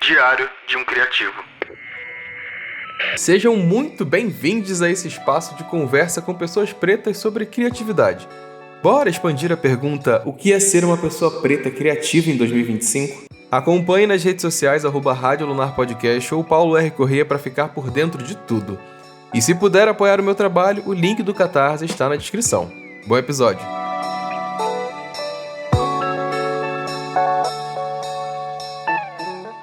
Diário de um Criativo. Sejam muito bem-vindos a esse espaço de conversa com pessoas pretas sobre criatividade. Bora expandir a pergunta: o que é ser uma pessoa preta criativa em 2025? Acompanhe nas redes sociais @Rádio Lunar Podcast ou Paulo R. Corrêa para ficar por dentro de tudo. E se puder apoiar o meu trabalho, o link do Catarse está na descrição. Bom episódio!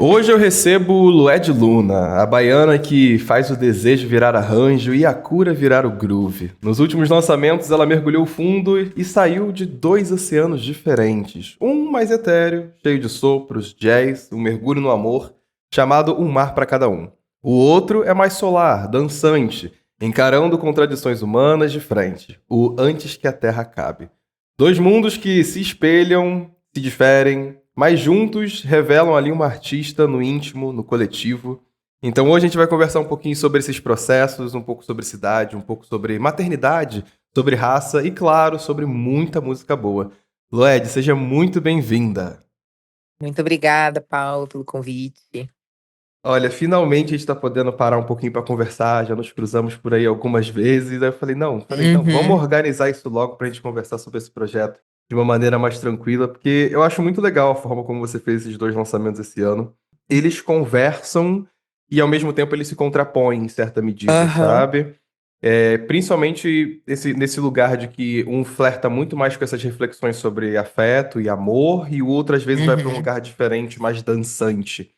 Hoje eu recebo Lued Luna, a baiana que faz o desejo virar arranjo e a cura virar o groove. Nos últimos lançamentos ela mergulhou fundo e saiu de 2 oceanos diferentes. Um mais etéreo, cheio de sopros, jazz, um mergulho no amor, chamado Um Mar para Cada Um. O outro é mais solar, dançante, encarando contradições humanas de frente, o Antes que a Terra Acabe. 2 mundos que se espelham, se diferem, mas juntos revelam ali uma artista no íntimo, no coletivo. Então hoje a gente vai conversar um pouquinho sobre esses processos, um pouco sobre cidade, um pouco sobre maternidade, sobre raça e, claro, sobre muita música boa. Lued, seja muito bem-vinda. Muito obrigada, Paulo, pelo convite. Olha, finalmente a gente está podendo parar um pouquinho para conversar, já nos cruzamos por aí algumas vezes. Aí eu falei, não, vamos Uhum. organizar isso logo para a gente conversar sobre esse projeto de uma maneira mais tranquila, porque eu acho muito legal a forma como você fez esses 2 lançamentos esse ano. Eles conversam e ao mesmo tempo eles se contrapõem em certa medida, Aham. sabe? Principalmente nesse lugar de que um flerta muito mais com essas reflexões sobre afeto e amor, e o outro às vezes vai para um Uhum. lugar diferente, mais dançante.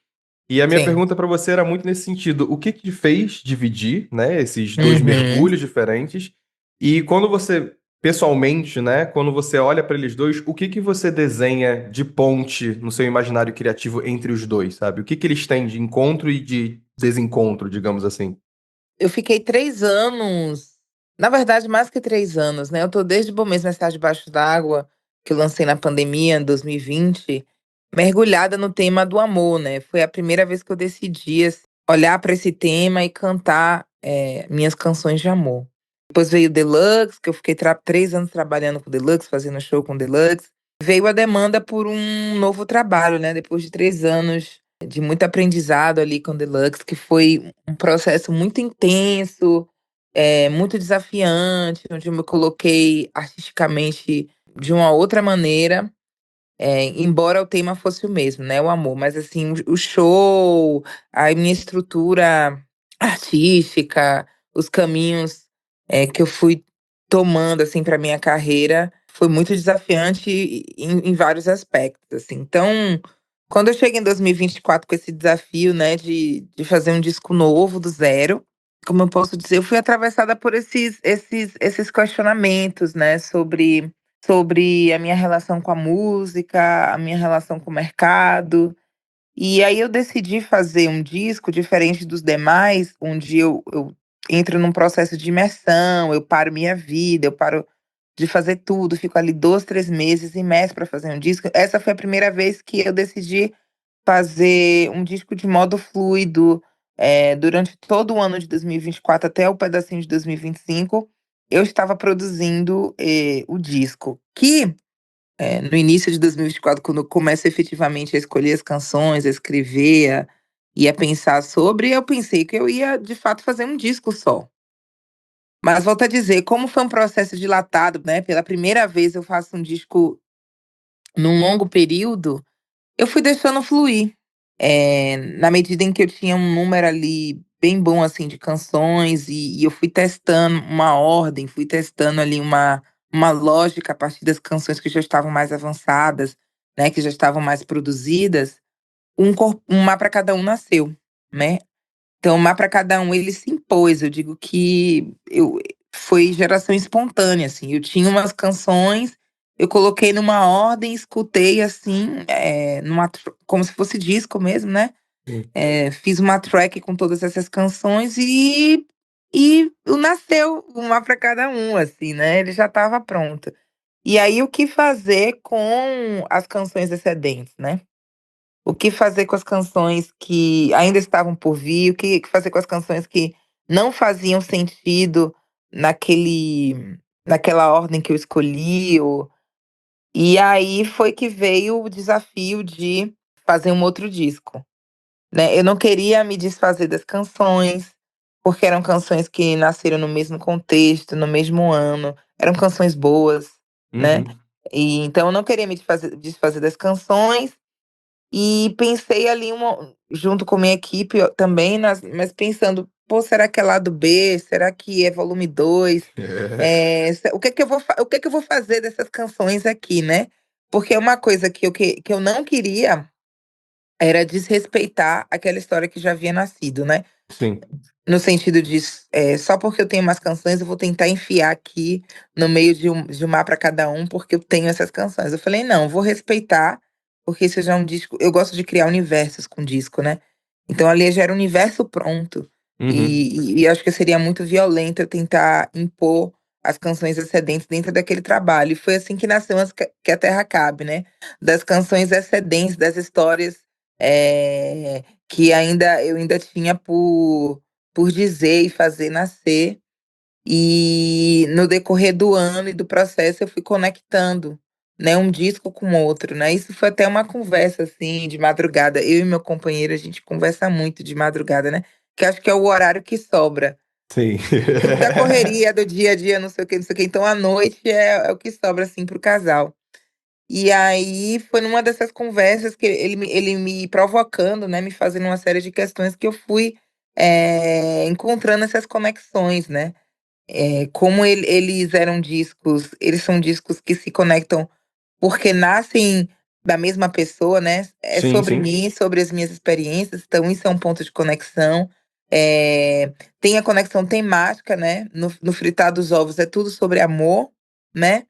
E a minha Sim. pergunta para você era muito nesse sentido: o que que te fez dividir, né, esses 2 Uhum. mergulhos diferentes? E quando você, pessoalmente, né, quando você olha para eles dois, o que que você desenha de ponte no seu imaginário criativo entre os dois, sabe? O que que eles têm de encontro e de desencontro, digamos assim? Eu fiquei 3 anos, na verdade mais que 3 anos, né, eu tô desde Bom Mesmo Estar Debaixo d'Água, que eu lancei na pandemia em 2020, mergulhada no tema do amor, né. Foi a primeira vez que eu decidi, olhar para esse tema e cantar, minhas canções de amor. Depois veio o Deluxe, que eu fiquei 3 anos trabalhando com o Deluxe, fazendo show com o Deluxe. Veio a demanda por um novo trabalho, né, depois de 3 anos de muito aprendizado ali com o Deluxe, que foi um processo muito intenso, muito desafiante, onde eu me coloquei artisticamente de uma outra maneira, embora o tema fosse o mesmo, né, o amor. Mas assim, o show, a minha estrutura artística, os caminhos, que eu fui tomando, assim, para minha carreira, foi muito desafiante em vários aspectos, assim. Então, quando eu cheguei em 2024 com esse desafio, né, de fazer um disco novo do zero, como eu posso dizer, eu fui atravessada por esses questionamentos, né, sobre a minha relação com a música, a minha relação com o mercado. E aí eu decidi fazer um disco diferente dos demais, onde eu entro num processo de imersão, eu paro minha vida, eu paro de fazer tudo, fico ali 2, 3 meses imersa para fazer um disco. Essa foi a primeira vez que eu decidi fazer um disco de modo fluido, durante todo o ano de 2024 até o pedacinho de 2025, eu estava produzindo, o disco, que, no início de 2024, quando eu começo efetivamente a escolher as canções, a escrever, e a pensar sobre, eu pensei que eu ia de fato fazer um disco só. Mas volto a dizer, como foi um processo dilatado, né, pela primeira vez eu faço um disco num longo período, eu fui deixando fluir. Na medida em que eu tinha um número ali bem bom, assim, de canções, e eu fui testando uma ordem, fui testando ali uma lógica a partir das canções que já estavam mais avançadas, né, que já estavam mais produzidas, um Mar Pra Cada Um nasceu, né. Então, o Mar Pra Cada Um ele se impôs, eu digo que foi geração espontânea, assim, eu tinha umas canções, eu coloquei numa ordem, escutei assim, como se fosse disco mesmo, né, fiz uma track com todas essas canções e nasceu um Mar Pra Cada Um, assim, né, ele já estava pronto. E aí o que fazer com as canções excedentes, né? O que fazer com as canções que ainda estavam por vir, o que fazer com as canções que não faziam sentido naquela ordem que eu escolhi, e aí foi que veio o desafio de fazer um outro disco. né? Eu não queria me desfazer das canções, porque eram canções que nasceram no mesmo contexto, no mesmo ano, eram canções boas, né? Uhum. E então eu não queria me desfazer das canções e pensei ali junto com minha equipe também, mas pensando, pô, será que é lado B? Será que é volume 2? O que é que o que é que eu vou fazer dessas canções aqui, né? Porque uma coisa que eu não queria era desrespeitar aquela história que já havia nascido, né? Sim. No sentido de, só porque eu tenho umas canções, eu vou tentar enfiar aqui no meio de um mar para cada um, porque eu tenho essas canções. Eu falei: "Não, vou respeitar, porque isso já é um disco". Eu gosto de criar universos com disco, né. Então ali já era um universo pronto, Uhum. e acho que seria muito violento eu tentar impor as canções excedentes dentro daquele trabalho. E foi assim que nasceu as Que a Terra Cabe, né, das canções excedentes, das histórias, que eu ainda tinha por dizer e fazer nascer, e no decorrer do ano e do processo eu fui conectando, né, um disco com outro, né. Isso foi até uma conversa, assim, de madrugada. Eu e meu companheiro, a gente conversa muito de madrugada, né, que acho que é o horário que sobra. Sim. Fruto da correria do dia a dia, não sei o quê, não sei o quê, então a noite é o que sobra, assim, para o casal. E aí foi numa dessas conversas que ele me provocando, né, me fazendo uma série de questões que eu fui, encontrando essas conexões, né. Como eles são discos que se conectam porque nascem da mesma pessoa, né, é Sim, sobre sim. mim, sobre as minhas experiências, então isso é um ponto de conexão. Tem a conexão temática, né, no Fritar dos Ovos é tudo sobre amor, né.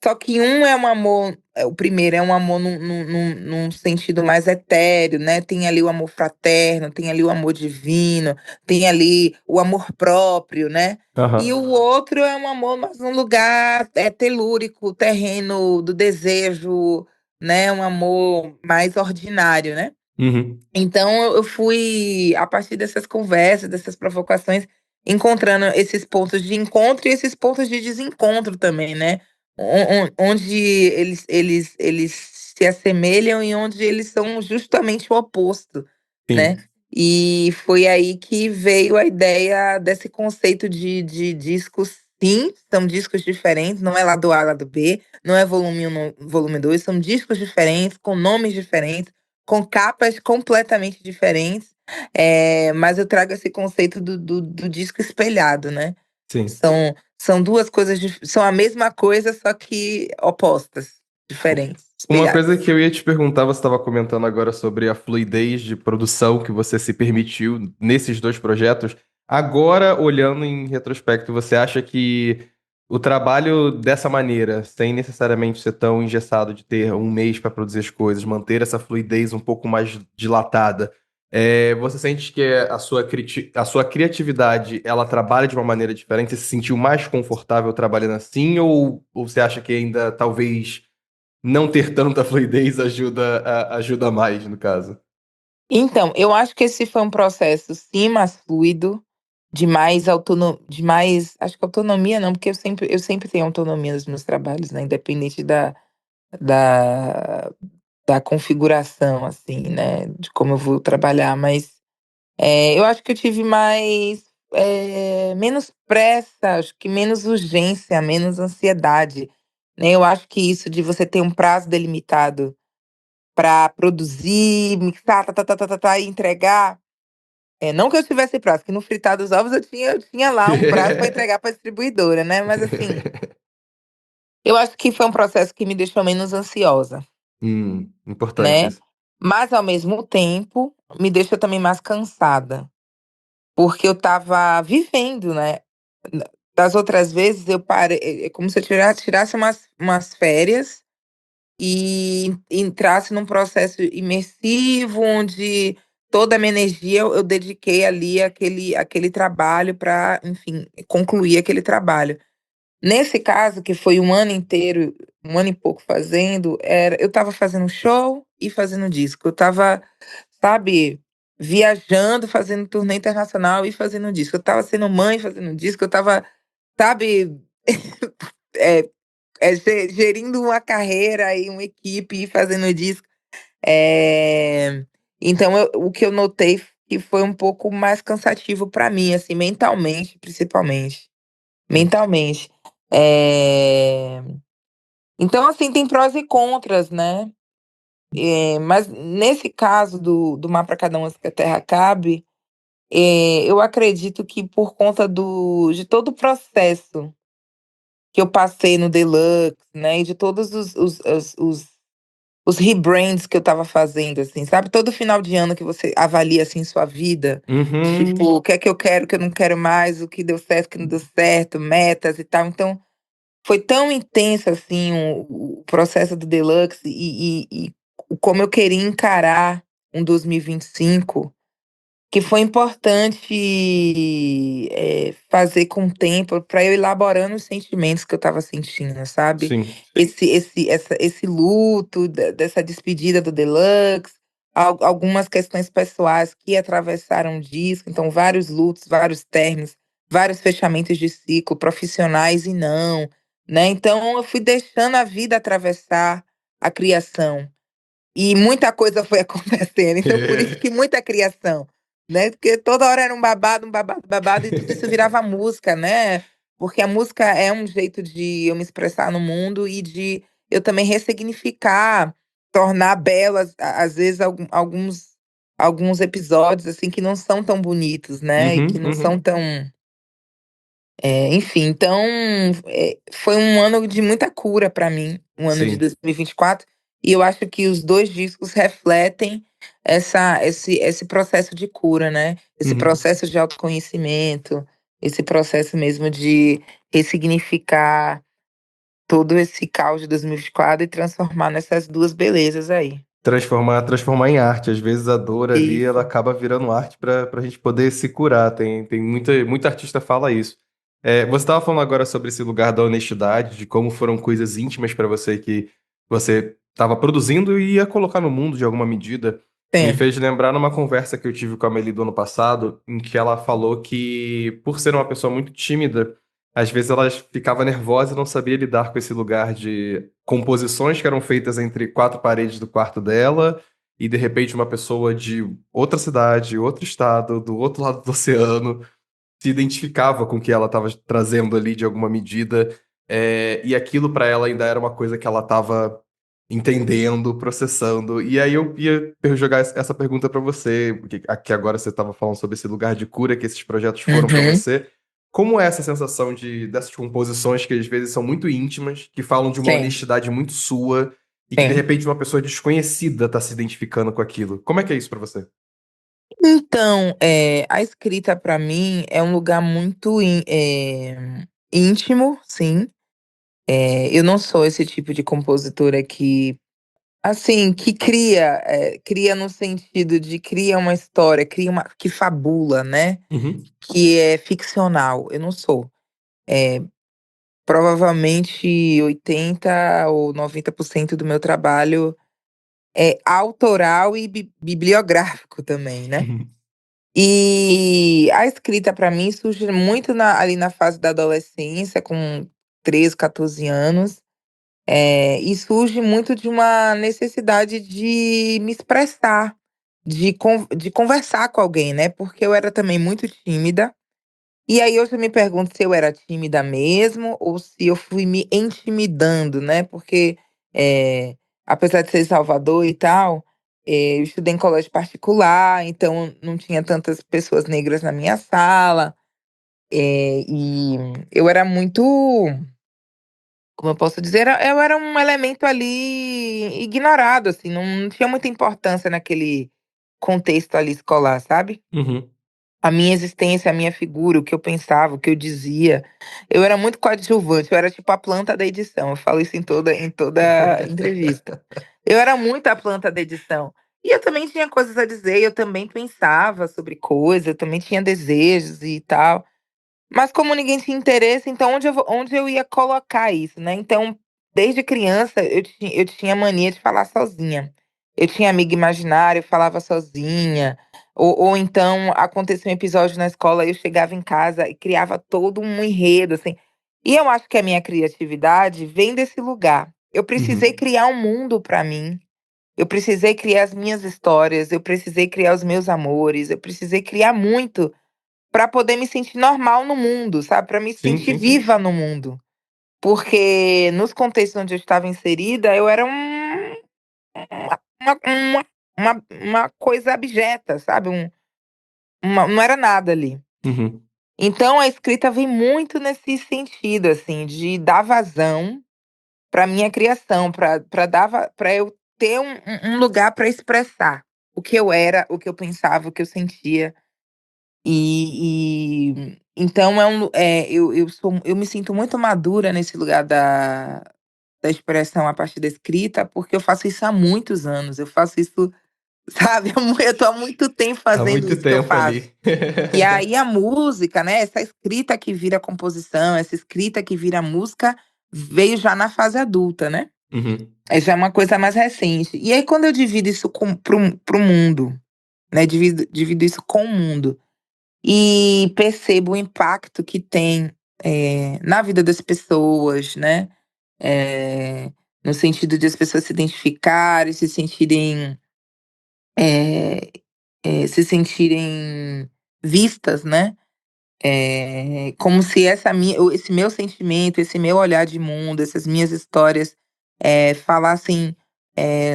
Só que um é um amor o primeiro é um amor num sentido mais etéreo, né, tem ali o amor fraterno, tem ali o amor divino, tem ali o amor próprio, né. E Aham. o outro é um amor mais num lugar, telúrico, terreno do desejo, né, um amor mais ordinário, né. Uhum. Então eu fui, a partir dessas conversas, dessas provocações, encontrando esses pontos de encontro e esses pontos de desencontro também, né. Onde eles se assemelham e onde eles são justamente o oposto, né. Sim. E foi aí que veio a ideia desse conceito de discos. Sim, são discos diferentes, não é lado A, lado B, não é volume 1, volume 2, são discos diferentes, com nomes diferentes, com capas completamente diferentes, mas eu trago esse conceito do disco espelhado, né. Sim. São 2 coisas são a mesma coisa, só que opostas, diferentes, Uma coisa espelhadas. que eu ia te perguntar, você estava comentando agora sobre a fluidez de produção que você se permitiu nesses dois projetos. Agora, olhando em retrospecto, você acha que o trabalho dessa maneira, sem necessariamente ser tão engessado de ter um mês para produzir as coisas, manter essa fluidez um pouco mais dilatada, você sente que a sua criatividade ela trabalha de uma maneira diferente? Você se sentiu mais confortável trabalhando assim, ou você acha que ainda talvez não ter tanta fluidez ajuda mais, no caso? Então, eu acho que esse foi um processo, sim, mais fluido, de mais, acho que autonomia não, porque eu sempre tenho autonomia nos meus trabalhos, né, independente da da configuração, assim, né, de como eu vou trabalhar, mas, eu acho que eu tive menos pressa, acho que menos urgência, menos ansiedade, né. Eu acho que isso de você ter um prazo delimitado para produzir, mixar, tá-tá-tá-tá-tá e entregar, não que eu tivesse prazo, que no fritar dos ovos eu tinha lá um prazo para entregar pra distribuidora, né, mas assim, eu acho que foi um processo que me deixou menos ansiosa, Importante né, isso. mas ao mesmo tempo me deixa também mais cansada, porque eu estava vivendo, né. Das outras vezes eu parei, é como se eu tirasse umas férias e entrasse num processo imersivo, onde toda a minha energia eu dediquei ali àquele trabalho para, enfim, concluir aquele trabalho. Nesse caso, que foi um ano inteiro, um ano e pouco fazendo, eu estava fazendo show e fazendo disco. Eu estava, sabe, viajando, fazendo turnê internacional e fazendo disco. Eu estava sendo mãe, fazendo disco. Eu estava, sabe, eh gerindo uma carreira e uma equipe e fazendo disco. Eh, Então o que eu notei que foi um pouco mais cansativo para mim, assim, mentalmente, principalmente. Hum. Mentalmente. Eh, então, assim, tem prós e contras, né. Mas nesse caso do Mar Pra Cada Um Antes Que a Terra Acabe, eu acredito que por conta de todo o processo que eu passei no Deluxe, né, e de todos os rebrands que eu estava fazendo, assim, sabe, todo final de ano que você avalia, assim, sua vida, tipo, Uhum. o que é que eu quero, o que eu não quero mais, o que deu certo, o que não deu certo, metas e tal. Então, foi tão intenso, assim, o processo do Deluxe e como eu queria encarar um 2025, que foi importante, fazer com o tempo para eu elaborando os sentimentos que eu estava sentindo, sabe. Sim. Esse luto dessa despedida do Deluxe, algumas questões pessoais que atravessaram o disco, então vários lutos, vários términos, vários fechamentos de ciclo, profissionais e não, né. Então eu fui deixando a vida atravessar a criação. E muita coisa foi acontecendo, então por isso que muita criação, né, porque toda hora era um babado, babado e tudo isso virava música, né, porque a música é um jeito de eu me expressar no mundo e de eu também ressignificar, tornar belas às vezes alguns episódios, assim, que não são tão bonitos, né, e que Uhum, não são uhum. tão enfim, então, foi um ano de muita cura para mim, um ano de Sim. 2024, e eu acho que os 2 discos refletem esse processo de cura, né, esse Uhum. processo de autoconhecimento, esse processo mesmo de ressignificar todo esse caos de 2024 e transformar nessas 2 belezas aí. Transformar em arte. Às vezes a dor ali, ela Isso. acaba virando arte para a gente poder se curar. Tem muita artista fala isso. Você estava falando agora sobre esse lugar da honestidade, de como foram coisas íntimas para você que você estava produzindo e ia colocar no mundo de alguma medida. Me Sim. fez lembrar numa conversa que eu tive com a Amelie do ano passado, em que ela falou que, por ser uma pessoa muito tímida, às vezes ela ficava nervosa e não sabia lidar com esse lugar de composições que eram feitas entre quatro paredes do quarto dela e de repente uma pessoa de outra cidade, outro estado, do outro lado do oceano se identificava com o que ela estava trazendo ali de alguma medida, e aquilo para ela ainda era uma coisa que ela estava entendendo, processando. E aí eu ia jogar essa pergunta para você, porque aqui agora você estava falando sobre esse lugar de cura que esses projetos foram para Uhum. você. Como é essa sensação dessas composições que às vezes são muito íntimas, que falam de uma Sim, honestidade muito sua e que de sim. repente uma pessoa desconhecida está se identificando com aquilo? Como é que é isso para você? Então, a escrita para mim é um lugar muito íntimo, sim. Eu não sou esse tipo de compositora que, assim, que cria, cria no sentido de cria uma história, cria uma que fabula, né, Uhum. que é ficcional. Eu não sou. Eh, Provavelmente 80 ou 90% do meu trabalho é autoral e bibliográfico também, né. Uhum. E a escrita para mim surge muito ali na fase da adolescência, com 13, 14 anos, e surge muito de uma necessidade de me expressar, de conversar com alguém, né, porque eu era também muito tímida, e aí hoje eu me pergunto se eu era tímida mesmo ou se eu fui me intimidando, né, porque, eh, apesar de ser de Salvador e tal, eu estudei em colégio particular, então não tinha tantas pessoas negras na minha sala, e eu era muito, como eu posso dizer, eu era um elemento ali ignorado, assim, não tinha muita importância naquele contexto ali escolar, sabe? Uhum. A minha existência, a minha figura, o que eu pensava, o que eu dizia. Eu era muito coadjuvante, eu era tipo a planta da edição, eu falo isso em toda entrevista. Eu era muito a planta da edição. E eu também tinha coisas a dizer, eu também pensava sobre coisas, eu também tinha desejos e tal. Mas como ninguém tinha interesse, então onde eu ia colocar isso, né. Então, desde criança eu tinha mania de falar sozinha. Eu tinha amiga imaginária, eu falava sozinha, ou então acontecia um episódio na escola, eu chegava em casa e criava todo um enredo, assim. E eu acho que a minha criatividade vem desse lugar. Eu precisei Uhum. criar um mundo para mim, Eu precisei criar as minhas histórias, eu precisei criar os meus amores, eu precisei criar muito para poder me sentir normal no mundo, sabe, para me Sim, sentir sim, sim. viva no mundo. Porque nos contextos onde eu estava inserida, eu era uma coisa abjeta, sabe, não era nada ali. Uhum. Então a escrita vem muito nesse sentido, assim, de dar vazão para minha criação, para eu ter um lugar para expressar o que eu era, o que eu pensava, o que eu sentia. Então eu me sinto muito madura nesse lugar da expressão a partir da escrita, porque eu faço isso há muitos anos, eu faço isso, sabe, eu tô há muito tempo Há fazendo muito isso que eu tempo faço. ali. E aí a música, né, essa escrita que vira composição, essa escrita que vira música, veio já na fase adulta, né. Uhum. Já é uma coisa mais recente. E aí quando eu divido isso para o mundo, né, divido isso com o mundo, e percebo o impacto que tem, na vida das pessoas, né, eh, no sentido de as pessoas se identificarem, eh se sentirem vistas, né. Como se esse meu sentimento, esse meu olhar de mundo, essas minhas histórias, falassem,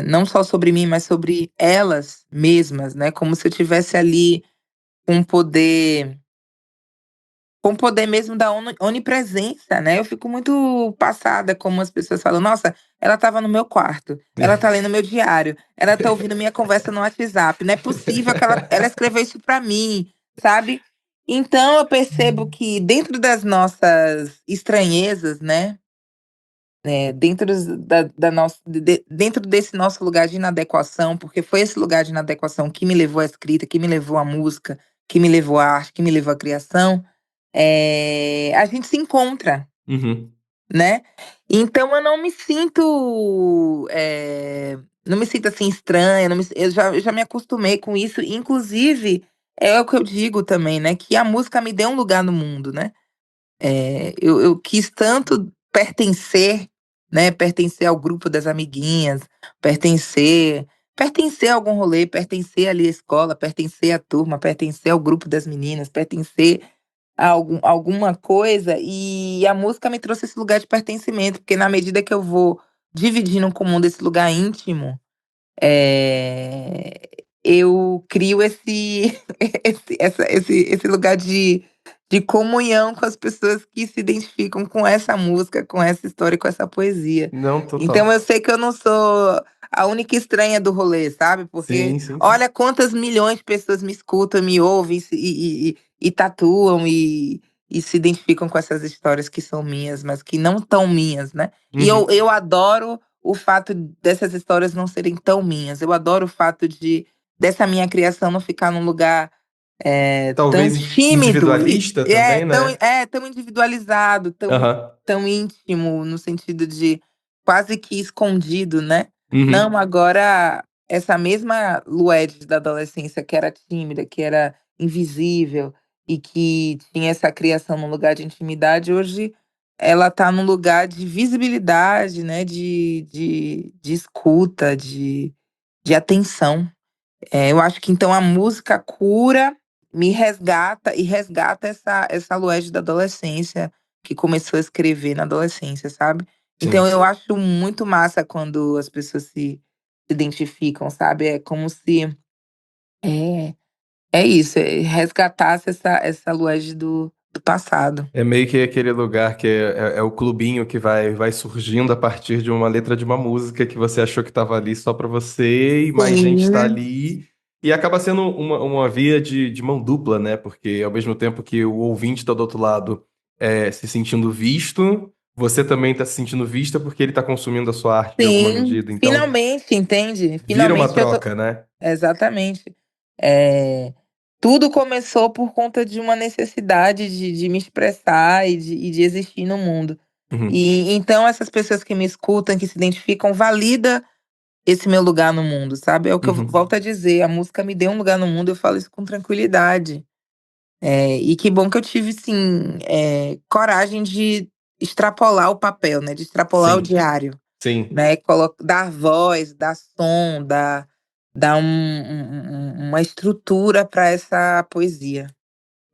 não só sobre mim, mas sobre elas mesmas, né, como se eu tivesse ali um poder com o poder mesmo da onipresença, né. Eu fico muito passada como as pessoas falam: "Nossa, ela estava no meu quarto, ela tá lendo meu diário, ela tá ouvindo minha conversa no WhatsApp, não é possível que ela escreveu isso pra mim", sabe. Então eu percebo que dentro das nossas estranhezas, né, dentro da nossa dentro desse nosso lugar de inadequação, porque foi esse lugar de inadequação que me levou à escrita, que me levou à música, que me levou à arte, que me levou à criação, a gente se encontra, Uhum. né. Então eu não me sinto, assim, estranha, não me eu já me acostumei com isso, inclusive, é o que eu digo também, né, que a música me deu um lugar no mundo, né. Eu quis tanto pertencer, né, pertencer ao grupo das amiguinhas, pertencer a algum rolê, pertencer ali à escola, pertencer à turma, pertencer ao grupo das meninas, pertencer a alguma coisa, e a música me trouxe esse lugar de pertencimento, porque na medida que eu vou dividindo com o mundo esse lugar íntimo, eh, eu crio esse esse lugar de comunhão com as pessoas que se identificam com essa música, com essa história e com essa poesia. Não, Então total. eu sei que eu não sou a única estranha do rolê, sabe, porque Sim, sim, sim. olha quantas milhões de pessoas me escutam, me ouvem e tatuam e se identificam com essas histórias que são minhas, mas que não tão minhas, né. E eu Uhum. eu adoro o fato dessas histórias não serem tão minhas. Eu adoro o fato dessa minha criação não ficar num lugar, tão Talvez tímido e individualista também, né? tão individualizado, Aham. tão íntimo, no sentido de quase que escondido, né. Uhum. Não, agora essa mesma Lued da adolescência que era tímida, que era invisível e que tinha essa criação num lugar de intimidade, hoje ela tá num lugar de visibilidade, né, de escuta, de atenção. Eu acho que então a música cura, me resgata e resgata essa Lued da adolescência, que começou a escrever na adolescência, sabe. Então Sim. eu acho muito massa quando as pessoas se identificam, sabe. É como se, é é isso, resgatasse essa Lued do passado. É meio que aquele lugar que é o clubinho que vai surgindo a partir de uma letra de uma música que você achou que estava ali só para você e mais gente está Sim, ali. E acaba sendo uma via de mão dupla, né? Porque ao mesmo tempo que o ouvinte está do outro lado se sentindo visto, você também está se sentindo vista porque ele está consumindo a sua arte de alguma sim, medida. Então finalmente, entende? vira uma Finalmente eu tô troca, né? exatamente. Eh, Tudo começou por conta de uma necessidade de me expressar e de existir no mundo. Uhum, E então essas pessoas que me escutam, que se identificam, valida esse meu lugar no mundo, sabe. É o que eu uhum. volto a dizer, a música me deu um lugar no mundo, eu falo isso com tranquilidade. E que bom que eu tive sim, coragem de extrapolar o papel, né, de extrapolar o Sim. diário. Sim. né? Dar voz, dar som, dar uma estrutura para essa poesia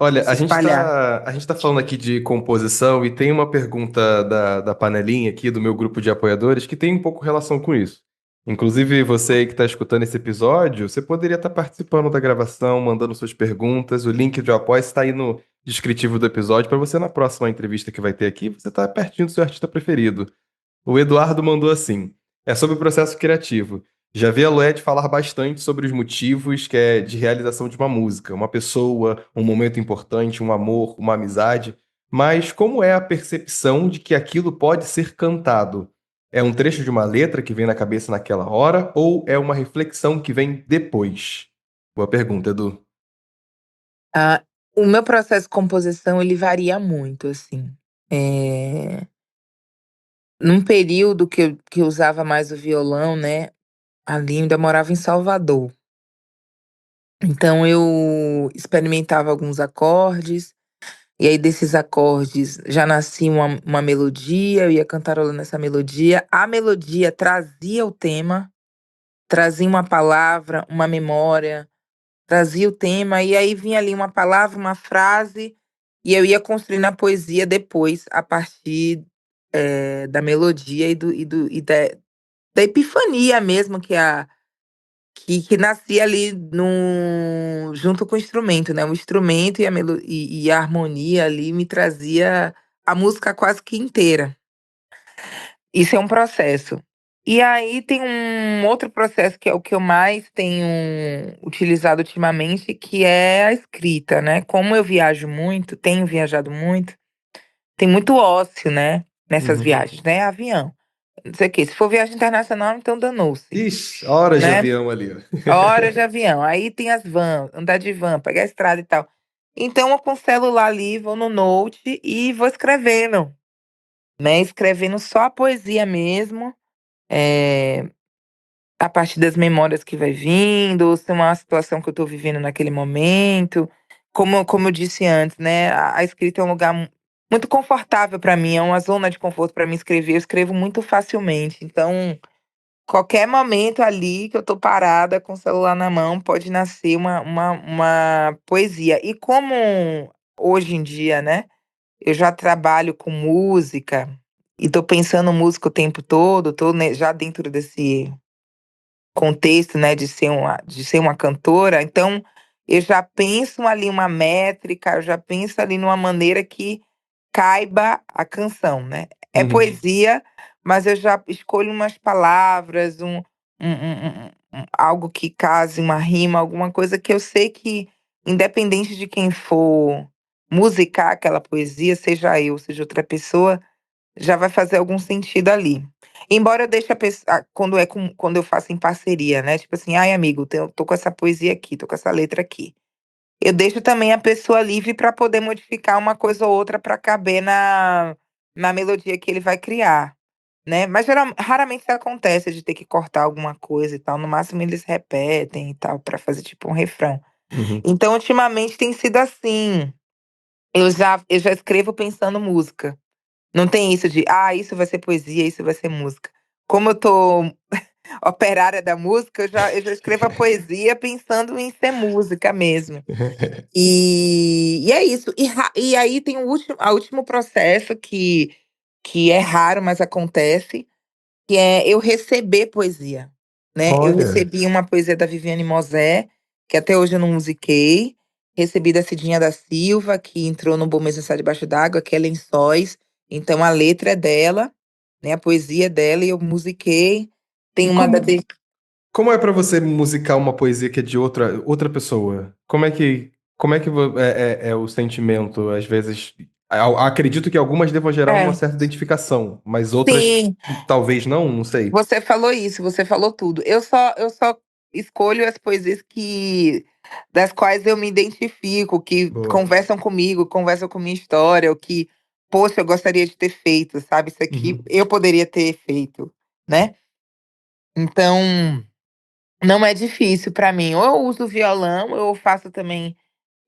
Olha, se espalhar. a gente tá falando aqui de composição e tem uma pergunta da panelinha aqui do meu grupo de apoiadores que tem um pouco relação com isso. Inclusive, você aí que está escutando esse episódio, você poderia estar participando da gravação, mandando suas perguntas. O link de apoio está aí no descritivo do episódio para você, na próxima entrevista que vai ter aqui, você tá pertinho do seu artista preferido. O Eduardo mandou assim: é sobre o processo criativo. Já vi a Lued falar bastante sobre os motivos que é de realização de uma música, uma pessoa, um momento importante, um amor, uma amizade. Mas como é a percepção de que aquilo pode ser cantado? É um trecho de uma letra que vem na cabeça naquela hora ou é uma reflexão que vem depois? Boa pergunta, Edu. Ah, o meu processo de composição, ele varia muito, assim. Eh, Num período que eu usava mais o violão, né, ali eu ainda morava em Salvador. Então eu experimentava alguns acordes, e aí desses acordes já nascia uma melodia, eu ia cantarolando essa melodia. A melodia trazia o tema, trazia uma palavra, uma memória, trazia o tema, e aí vinha ali uma palavra, uma frase, e eu ia construindo a poesia depois, a partir, da melodia da epifania mesmo que nascia ali junto com o instrumento, né, o instrumento e a harmonia ali me trazia a música quase que inteira. Isso é um processo. E aí tem um outro processo que é o que eu mais tenho utilizado ultimamente, que é a escrita, né. Como eu viajo muito, tenho viajado muito, tem muito ócio, né, nessas Uhum. viagens, né, avião, não sei o quê. Se for viagem internacional, então danou-se, Ixi, horas de né. avião ali. Ó. Horas de avião, aí tem as vans, andar de van, pegar a estrada e tal. Então eu com o celular ali, vou no note e vou escrevendo, né, escrevendo só a poesia mesmo, eh, a partir das memórias que vai vindo, ou se é uma situação que eu tô vivendo naquele momento. Como eu disse antes, né, a escrita é um lugar muito confortável para mim, é uma zona de conforto para mim escrever, eu escrevo muito facilmente, então qualquer momento ali que eu tô parada com o celular na mão, pode nascer uma poesia. E como hoje em dia, né, eu já trabalho com música e tô pensando música o tempo todo, tô, né, já dentro desse contexto, né, de ser uma cantora, então eu já penso ali uma métrica, eu já penso ali numa maneira que caiba a canção, né. É Uhum. poesia, mas eu já escolho umas palavras, algo que case, uma rima, alguma coisa que eu sei que, independente de quem for musicar aquela poesia, seja eu, seja outra pessoa, já vai fazer algum sentido ali. Embora eu deixe quando eu faço em parceria, né, tipo assim: "Ai amigo, tô com essa poesia aqui, tô com essa letra aqui". Eu deixo também a pessoa livre para poder modificar uma coisa ou outra para caber na melodia que ele vai criar, né. Mas raramente isso acontece de ter que cortar alguma coisa e tal, no máximo eles repetem e tal para fazer tipo um refrão. Uhum. Então ultimamente tem sido assim, eu já escrevo pensando música. Não tem isso de: "Ah, isso vai ser poesia, isso vai ser música". Como eu tô operária da música, eu já escrevo a poesia pensando em ser música mesmo. E é isso. E aí tem o último processo que é raro, mas acontece, que é eu receber poesia, né. Eu Olha. recebi uma poesia da Viviane Mosé, que até hoje eu não musiquei, recebi da Cidinha da Silva, que entrou no Bom Mesmo Está Debaixo d'Água, que é Lençóis, então a letra é dela, né, a poesia é dela e eu musiquei. Tem E uma da como é pra você musicar uma poesia que é de outra pessoa? Como é que é o sentimento? Às vezes, acredito que algumas devam gerar uma é, certa identificação, mas outras sim. talvez não, não sei. Você falou isso, você falou tudo. Eu só escolho as poesias das quais eu me identifico, que Boa. conversam comigo, conversam com minha história, o que, poxa, eu gostaria de ter feito, sabe, isso aqui Uhum. eu poderia ter feito, né. Então, não é difícil pra mim. Ou eu uso violão, ou eu faço também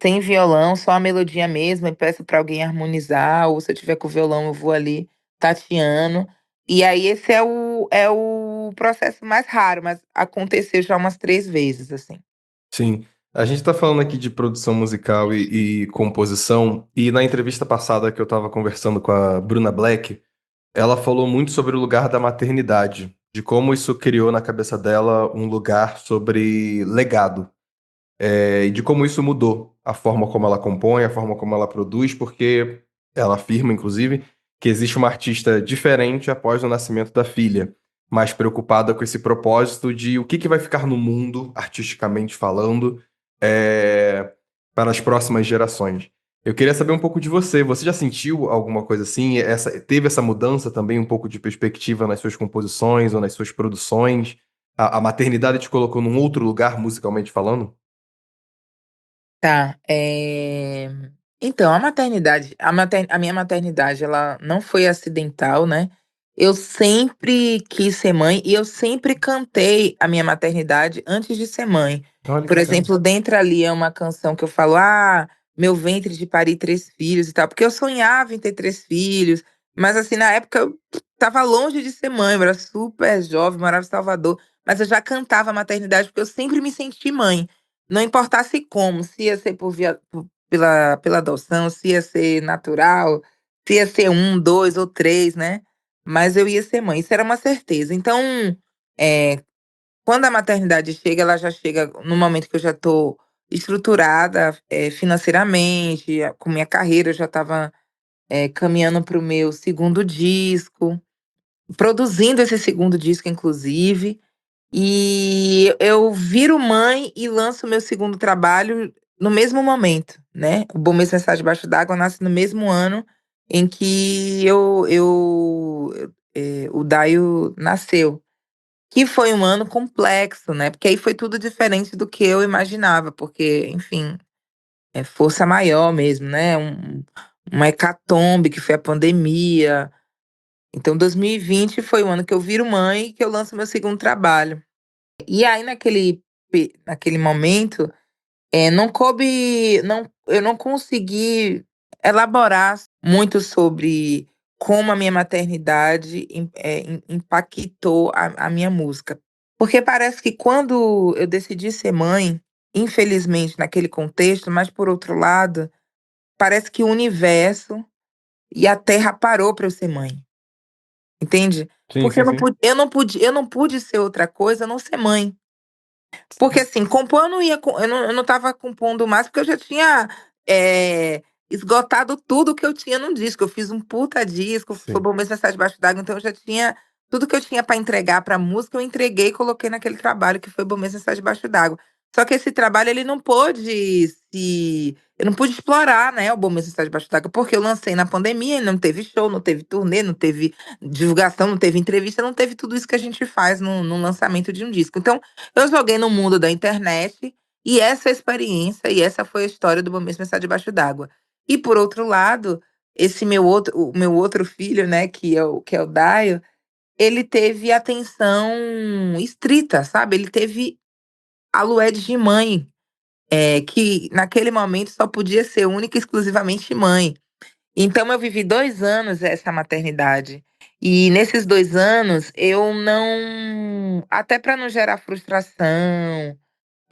sem violão, só a melodia mesmo e peço pra alguém harmonizar, ou se eu tiver com o violão eu vou ali tateando. E aí esse é o processo mais raro, mas aconteceu já umas 3 vezes, assim. Sim. A gente está falando aqui de produção musical e composição, e na entrevista passada que eu estava conversando com a Bruna Black, ela falou muito sobre o lugar da maternidade, de como isso criou na cabeça dela um lugar sobre legado, e de como isso mudou a forma como ela compõe, a forma como ela produz, porque ela afirma, inclusive, que existe uma artista diferente após o nascimento da filha, mais preocupada com esse propósito de o que que vai ficar no mundo, artisticamente falando, é, para as próximas gerações. Eu queria saber um pouco de você. Você já sentiu alguma coisa assim? Teve essa mudança também, um pouco de perspectiva nas suas composições ou nas suas produções? A maternidade te colocou num outro lugar, musicalmente falando? Tá, então a minha maternidade, ela não foi acidental, né. Eu sempre quis ser mãe e eu sempre cantei a minha maternidade antes de ser mãe. Olha que Por bacana. exemplo, Dentro Ali é uma canção que eu falo: "Ah, meu ventre de parir 3 filhos", e tal, porque eu sonhava em ter 3 filhos, mas, assim, na época eu estava longe de ser mãe, eu era super jovem, morava em Salvador, mas eu já cantava a maternidade, porque eu sempre me senti mãe. Não importasse como, se ia ser pela adoção, se ia ser natural, se ia ser um, 2 ou 3, né, mas eu ia ser mãe, isso era uma certeza. Então, eh, quando a maternidade chega, ela já chega no momento que eu já estou estruturada, financeiramente, com minha carreira, eu já estava, caminhando para o meu segundo disco, produzindo esse segundo disco inclusive, e eu viro mãe e lanço meu segundo trabalho no mesmo momento, né. O Bom Mesmo é Estar Debaixo d'Água nasce no mesmo ano em que o Daio nasceu, que foi um ano complexo, né, porque aí foi tudo diferente do que eu imaginava, porque, enfim, é força maior mesmo, né, uma hecatombe que foi a pandemia. Então 2020 foi o ano que eu viro mãe e que eu lanço meu segundo trabalho. E aí naquele momento, não coube não eu não consegui elaborar muito sobre como a minha maternidade impactou a minha música. Porque parece que quando eu decidi ser mãe, infelizmente naquele contexto, mas por outro lado, parece que o universo e a terra parou para eu ser mãe, entende? Sim, Porque sim, sim. eu não pude ser outra coisa a não ser mãe. Porque assim, compor eu não ia co eu não estava compondo mais, porque eu já tinha, esgotado tudo que eu tinha no disco. Eu fiz um puta disco, foi Sim. Bom Mesmo Estar Debaixo d'Água, então eu já tinha tudo que eu tinha pra entregar pra música, eu entreguei e coloquei naquele trabalho que foi Bom Mesmo Estar Debaixo d'Água. Só que esse trabalho ele não pôde se eu não pude explorar, né, o Bom Mesmo Estar Debaixo d'Água, porque eu lancei na pandemia e não teve show, não teve turnê, não teve divulgação, não teve entrevista, não teve tudo isso que a gente faz no lançamento de um disco. Então eu joguei no mundo da internet, e essa experiência e essa foi a história do Bom Mesmo Estar Debaixo d'Água. E por outro lado, esse o meu outro filho, né, que é o Daio, ele teve atenção estrita, sabe, ele teve aluedes de mãe, que naquele momento só podia ser única e exclusivamente mãe. Então eu vivi 2 anos essa maternidade, e nesses 2 anos eu não, até para não gerar frustração,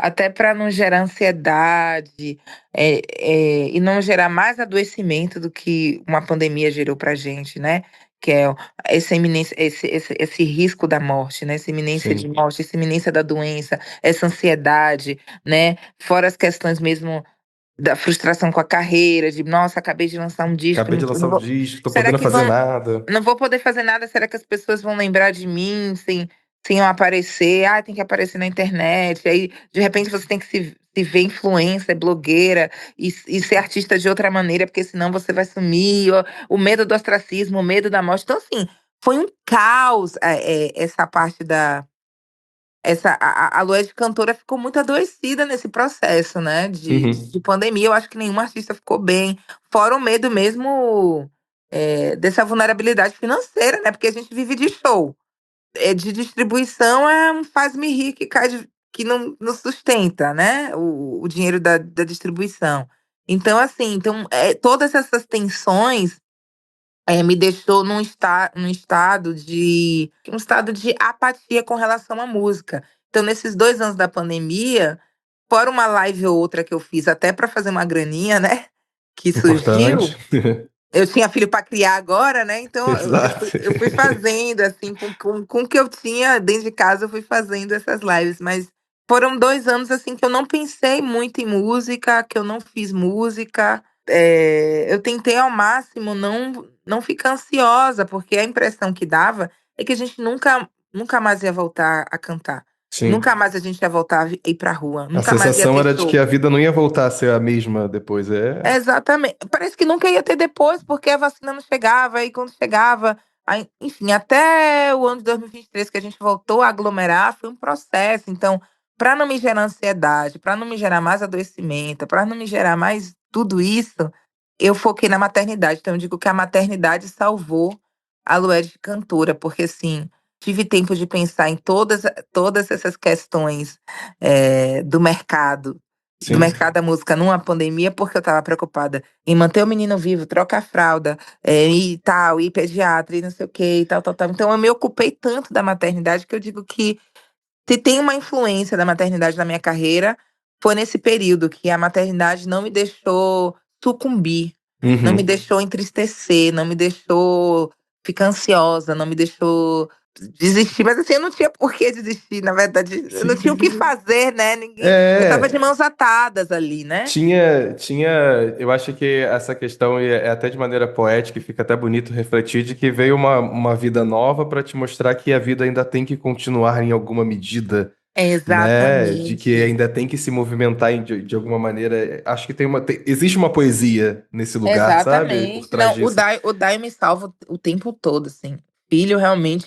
até para não gerar ansiedade, e não gerar mais adoecimento do que uma pandemia gerou pra gente, né, que é essa iminência, esse risco da morte, né, essa iminência de Sim. morte, essa iminência da doença, essa ansiedade, né, fora as questões mesmo da frustração com a carreira, de: "Nossa, acabei de lançar um disco, Acabei de eu lançar não o vou, disco, tô será podendo que fazer vão nada. não vou poder fazer nada, será que as pessoas vão lembrar de mim sem eu aparecer? Ah, tem que aparecer na internet", aí de repente você tem que se ver influencer, blogueira e ser artista de outra maneira, porque senão você vai sumir, o medo do ostracismo, o medo da morte. Então assim, foi um caos, essa parte da essa a Lued cantora ficou muito adoecida nesse processo, né, Uhum. de pandemia. Eu acho que nenhuma artista ficou bem, fora o medo mesmo, dessa vulnerabilidade financeira, né, porque a gente vive de show, de distribuição, é um faz-me rir que cai de que não sustenta, né, o dinheiro da distribuição. Então assim, todas essas tensões Me deixou num estado de apatia com relação à música. Então, nesses 2 anos da pandemia, fora uma live ou outra que eu fiz até para fazer uma graninha, né, que Importante. surgiu, eu tinha filho para criar agora, né, então Exato. eu fui fazendo, assim, com o que eu tinha dentro de casa, eu fui fazendo essas lives, mas foram 2 anos, assim, que eu não pensei muito em música, que eu não fiz música. Eu tentei ao máximo não ficar ansiosa, porque a impressão que dava é que a gente nunca mais ia voltar a cantar. Sim. Nunca mais a gente ia voltar a ir pra rua, A nunca mais ia sensação ter era de que show. a vida não ia voltar a ser a mesma depois. É. Exatamente. Parece que nunca ia ter depois, porque a vacina não chegava, e quando chegava, aí, enfim, até o ano de 2023 que a gente voltou a aglomerar, foi um processo. Então, para não me gerar ansiedade, para não me gerar mais adoecimento, para não me gerar mais tudo isso, eu foquei na maternidade. Então, eu digo que a maternidade salvou a Lued de cantora, porque assim, tive tempo de pensar em todas essas questões do Sim. mercado da música numa pandemia, porque eu estava preocupada em manter o menino vivo, trocar fralda, e tal, e pediatra, e não sei o quê, e tal, tal, tal. Então eu me ocupei tanto da maternidade que eu digo que se tem uma influência da maternidade na minha carreira, foi nesse período que a maternidade não me deixou sucumbir, não me Uhum. deixou entristecer, não me deixou ficar ansiosa, não me deixou desistir. Mas assim, eu não tinha por que desistir, na verdade, eu não tinha o que Sim. fazer, né? Ninguém, eu estava de É. mãos atadas ali, né? Tinha, eu acho que essa questão é até de maneira poética e fica até bonito refletir de que veio uma vida nova para te mostrar que a vida ainda tem que continuar em alguma medida, né? De que Exatamente. ainda tem que se movimentar de alguma maneira. Acho que existe uma poesia nesse lugar, sabe? Por Exatamente. trás Não, disso. O Dai me salva o tempo todo, assim. Filho realmente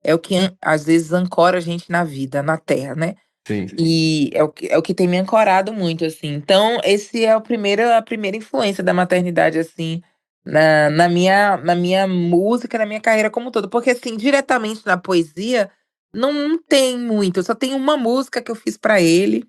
é o que às vezes ancora a gente na vida, na terra, né? Sim. E é o que tem me ancorado muito, assim. Então, esse é a primeira influência da maternidade, assim, na minha música, na minha carreira como um todo. Porque, assim, diretamente na poesia, não tem muito. Eu só tenho uma música que eu fiz pra ele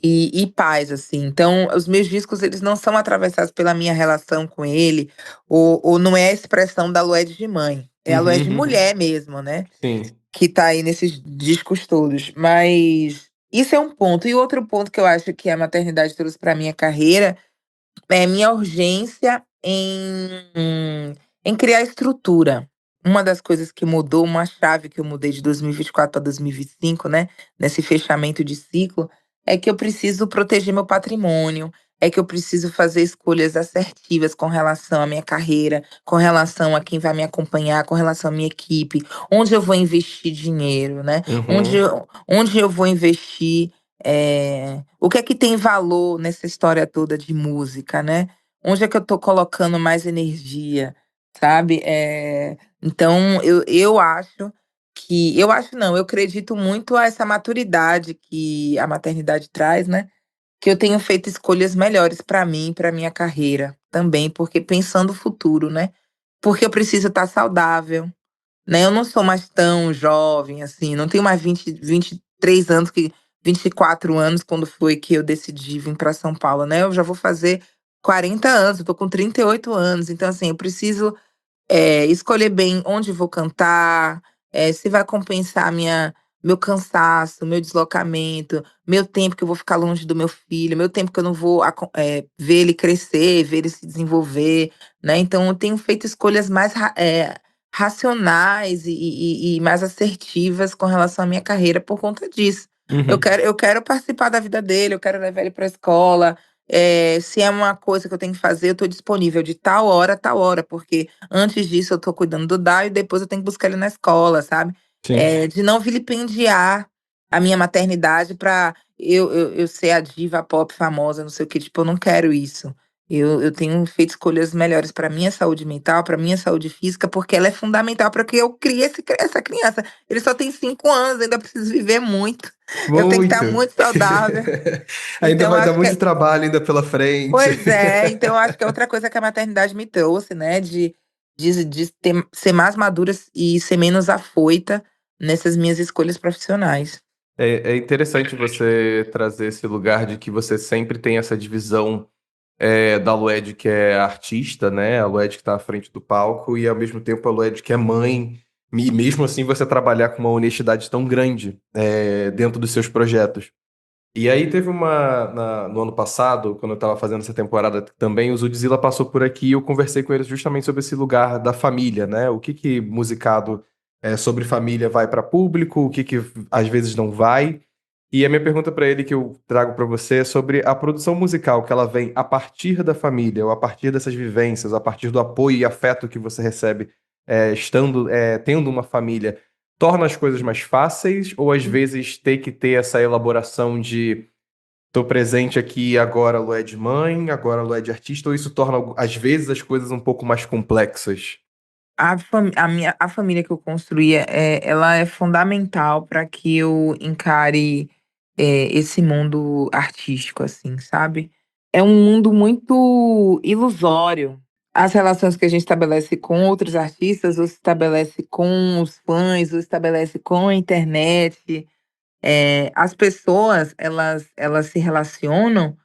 e paz, assim. Então, os meus discos, eles não são atravessados pela minha relação com ele, ou não é a expressão da Lued de mãe. É a Lued de Uhum. mulher mesmo, né? Sim. Que tá aí nesses discos todos. Mas isso é um ponto. E outro ponto que eu acho que a maternidade trouxe pra minha carreira é minha urgência em criar estrutura. Uma das coisas que mudou, uma chave que eu mudei de 2024 para 2025, né, nesse fechamento de ciclo, é que eu preciso proteger meu patrimônio, é que eu preciso fazer escolhas assertivas com relação à minha carreira, com relação a quem vai me acompanhar, com relação à minha equipe, onde eu vou investir dinheiro, né? Uhum. Onde eu vou investir, o que é que tem valor nessa história toda de música, né? Onde é que eu tô colocando mais energia, sabe? Então eu acho eu acho não, eu acredito muito a essa maturidade que a maternidade traz, né, que eu tenho feito escolhas melhores para mim, para minha carreira também, porque pensando o futuro, né, porque eu preciso estar saudável, né, eu não sou mais tão jovem assim, não tenho mais 23 anos, 24 anos quando foi que eu decidi vir para São Paulo, né, eu já vou fazer 40 anos, eu tô com 38 anos, então assim, eu preciso escolher bem onde vou cantar, se vai compensar meu cansaço, meu deslocamento, meu tempo que eu vou ficar longe do meu filho, meu tempo que eu não vou ver ele crescer, ver ele se desenvolver, né. Então eu tenho feito escolhas mais racionais e mais assertivas com relação à minha carreira por conta disso. Uhum. Eu quero participar da vida dele, eu quero levar ele pra escola, se é uma coisa que eu tenho que fazer, eu tô disponível de tal hora, porque antes disso eu tô cuidando do Daio e depois eu tenho que buscar ele na escola, sabe. Sim. De não vilipendiar a minha maternidade pra eu ser a diva pop famosa, não sei o quê, tipo, eu não quero isso. Eu tenho feito escolhas melhores pra minha saúde mental, pra minha saúde física, porque ela é fundamental para que eu crie essa criança. Ele só tem 5 anos, ainda preciso viver muito, eu tenho que estar Muito. muito saudável. Ainda Então vai dar acho muito que trabalho ainda pela frente. Pois é, então eu acho que é outra coisa que a maternidade me trouxe, né, de ser mais madura e ser menos afoita nessas minhas escolhas profissionais. É interessante você trazer esse lugar de que você sempre tem essa divisão Da Lued que é artista, né? A Lued que está à frente do palco, e ao mesmo tempo a Lued que é mãe. E mesmo assim você trabalhar com uma honestidade tão grande dentro dos seus projetos. E aí teve no ano passado, quando eu estava fazendo essa temporada também, o Zudzilla passou por aqui e eu conversei com ele justamente sobre esse lugar da família, né? O que que musicado sobre família vai para público, o que que às vezes não vai. E a minha pergunta para ele que eu trago para você é sobre a produção musical, que ela vem a partir da família, ou a partir dessas vivências, a partir do apoio e afeto que você recebe tendo uma família, torna as coisas mais fáceis, ou às vezes ter que ter essa elaboração de tô presente aqui agora, Lu é de mãe, agora Lu é de artista, ou isso torna às vezes as coisas um pouco mais complexas? A família que eu construí, ela é fundamental para que eu encare, esse mundo artístico, assim, sabe. É um mundo muito ilusório. As relações que a gente estabelece com outros artistas, ou se estabelece com os fãs, ou estabelece com a internet. As pessoas, elas se relacionam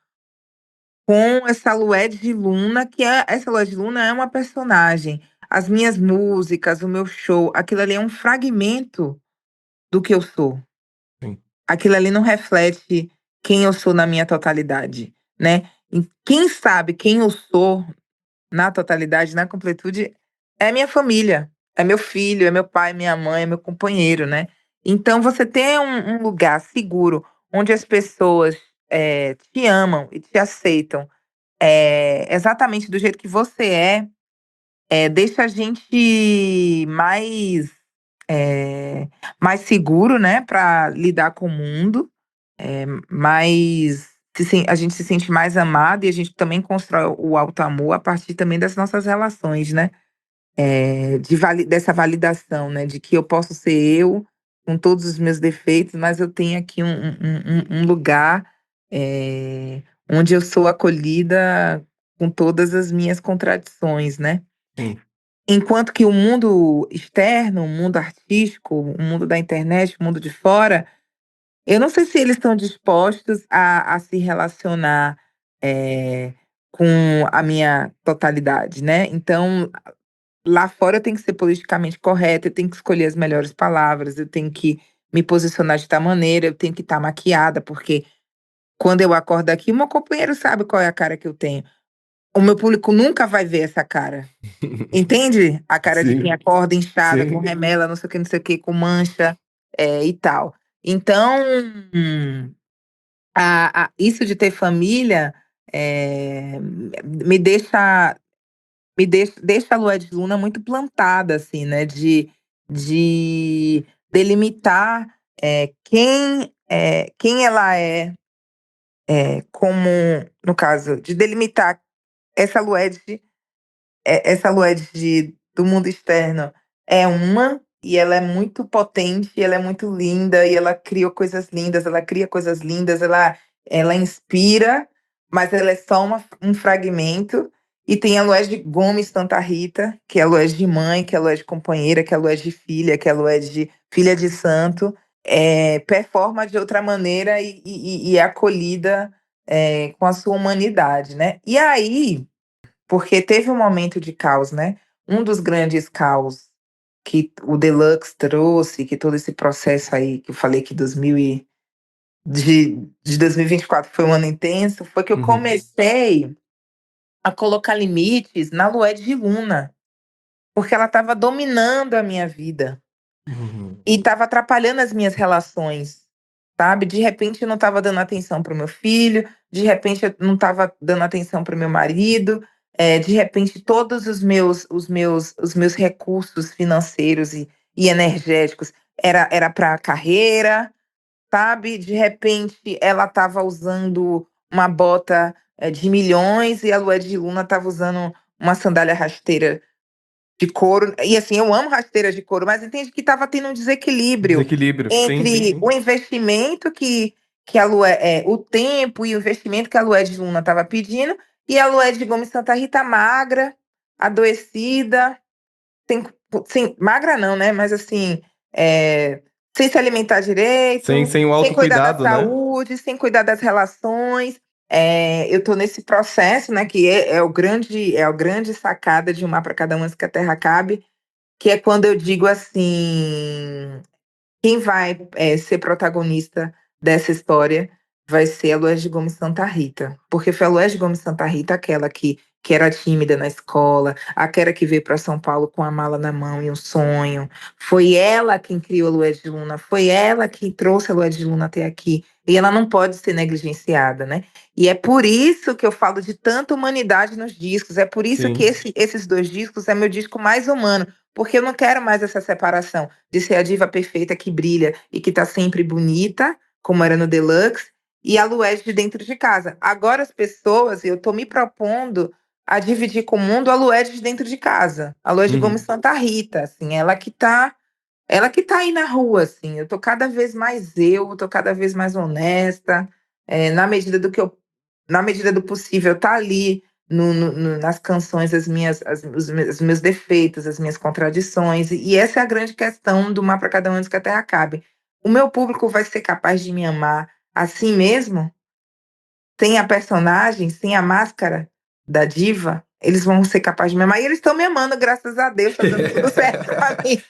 com essa Lued Luna, essa Lued Luna é uma personagem. As minhas músicas, o meu show, aquilo ali é um fragmento do que eu sou. Sim. Aquilo ali não reflete quem eu sou na minha totalidade, né. E quem sabe quem eu sou na totalidade, na completude, é minha família, é meu filho, é meu pai, minha mãe, é meu companheiro, né. Então você ter um lugar seguro, onde as pessoas, te amam e te aceitam, exatamente do jeito que você deixa a gente mais seguro, né, para lidar com o mundo, mais a gente se sente mais amado e a gente também constrói o alto amor a partir também das nossas relações, né, dessa validação, né, de que eu posso ser eu, com todos os meus defeitos, mas eu tenho aqui um lugar, onde eu sou acolhida com todas as minhas contradições, né. Sim. Enquanto que o mundo externo, o mundo artístico, o mundo da internet, o mundo de fora, eu não sei se eles estão dispostos a se relacionar, eh, com a minha totalidade, né. Então, lá fora eu tenho que ser politicamente correta, eu tenho que escolher as melhores palavras, eu tenho que me posicionar de tal maneira, eu tenho que estar maquiada, porque quando eu acordo aqui, o meu companheiro sabe qual é a cara que eu tenho. O meu público nunca vai ver essa cara. Entende? A cara de quem Sim, acorda inchada, com sim. remela, não sei o que, com mancha, e tal. Então, isso de ter família, me deixa deixa a Lua de Luna muito plantada, assim, né, de delimitar, quem ela é, como no caso, de delimitar essa Lued essa Lued do mundo externo é uma, e ela é muito potente, e ela é muito linda, e ela criou coisas lindas, ela cria coisas lindas, ela inspira, mas ela é só um fragmento. E tem a Lued Gomes Santa Rita, que é a Lued de mãe, que é a Lued de companheira, que é a Lued de filha, que é a Lued de filha de santo, performa de outra maneira e é acolhida, com a sua humanidade, né. E aí, porque teve um momento de caos, né. Um dos grandes caos que o Deluxe trouxe, que todo esse processo aí que eu falei que 2000 e de 2024 foi um ano intenso, foi que eu Uhum. comecei a colocar limites na Lued de Luna, porque ela estava dominando a minha vida Uhum. e estava atrapalhando as minhas relações, sabe. De repente eu não estava dando atenção para o meu filho, de repente eu não estava dando atenção para o meu marido, de repente todos os meus recursos financeiros e energéticos era para a carreira, sabe. De repente ela estava usando uma bota, de milhões, e a Lued de Luna estava usando uma sandália rasteira de couro. E assim, eu amo rasteiras de couro, mas entende que estava tendo um desequilíbrio Desequilíbrio. Sim, sim, entre sim. o investimento que a o tempo e o investimento que a Lued Luna estava pedindo, e a Lued Gomes Santa Rita magra, adoecida, sem magra não, né, mas assim, sem se alimentar Sem, direito, sem o sem cuidar da autocuidado, né? saúde, sem cuidar das relações. Eu tô nesse processo, né, que é o grande sacada de Um Mar para Cada Um Antes que a Terra Acabe, que é quando eu digo assim: quem vai ser protagonista dessa história vai ser a Lués de Gomes Santa Rita, porque foi a Lués de Gomes Santa Rita aquela que era tímida na escola, aquela que veio para São Paulo com a mala na mão e um sonho. Foi ela quem criou a Lués de Luna, foi ela que trouxe a Lués de Luna até aqui. E ela não pode ser negligenciada, né? E é por isso que eu falo de tanta humanidade nos discos, é por isso que Sim. esses dois discos é meu disco mais humano, porque eu não quero mais essa separação de ser a diva perfeita que brilha e que tá sempre bonita, como era no Deluxe, e a Lued de dentro de casa. Agora as pessoas, eu tô me propondo a dividir com o mundo a Lued de dentro de casa. A Lued Gomes Uhum. Santa Rita, assim, ela que tá aí na rua, assim. Eu tô cada vez mais eu tô cada vez mais honesta, na medida do que eu na medida do possível, tá ali nas canções os meus defeitos, as minhas contradições. E essa é a grande questão do Mar para Cada Um Antes que a Terra Acabe. O meu público vai ser capaz de me amar assim mesmo? Sem a personagem, sem a máscara da diva? Eles vão ser capazes de me amar. E eles estão me amando, graças a Deus, tá dando tudo certo pra mim.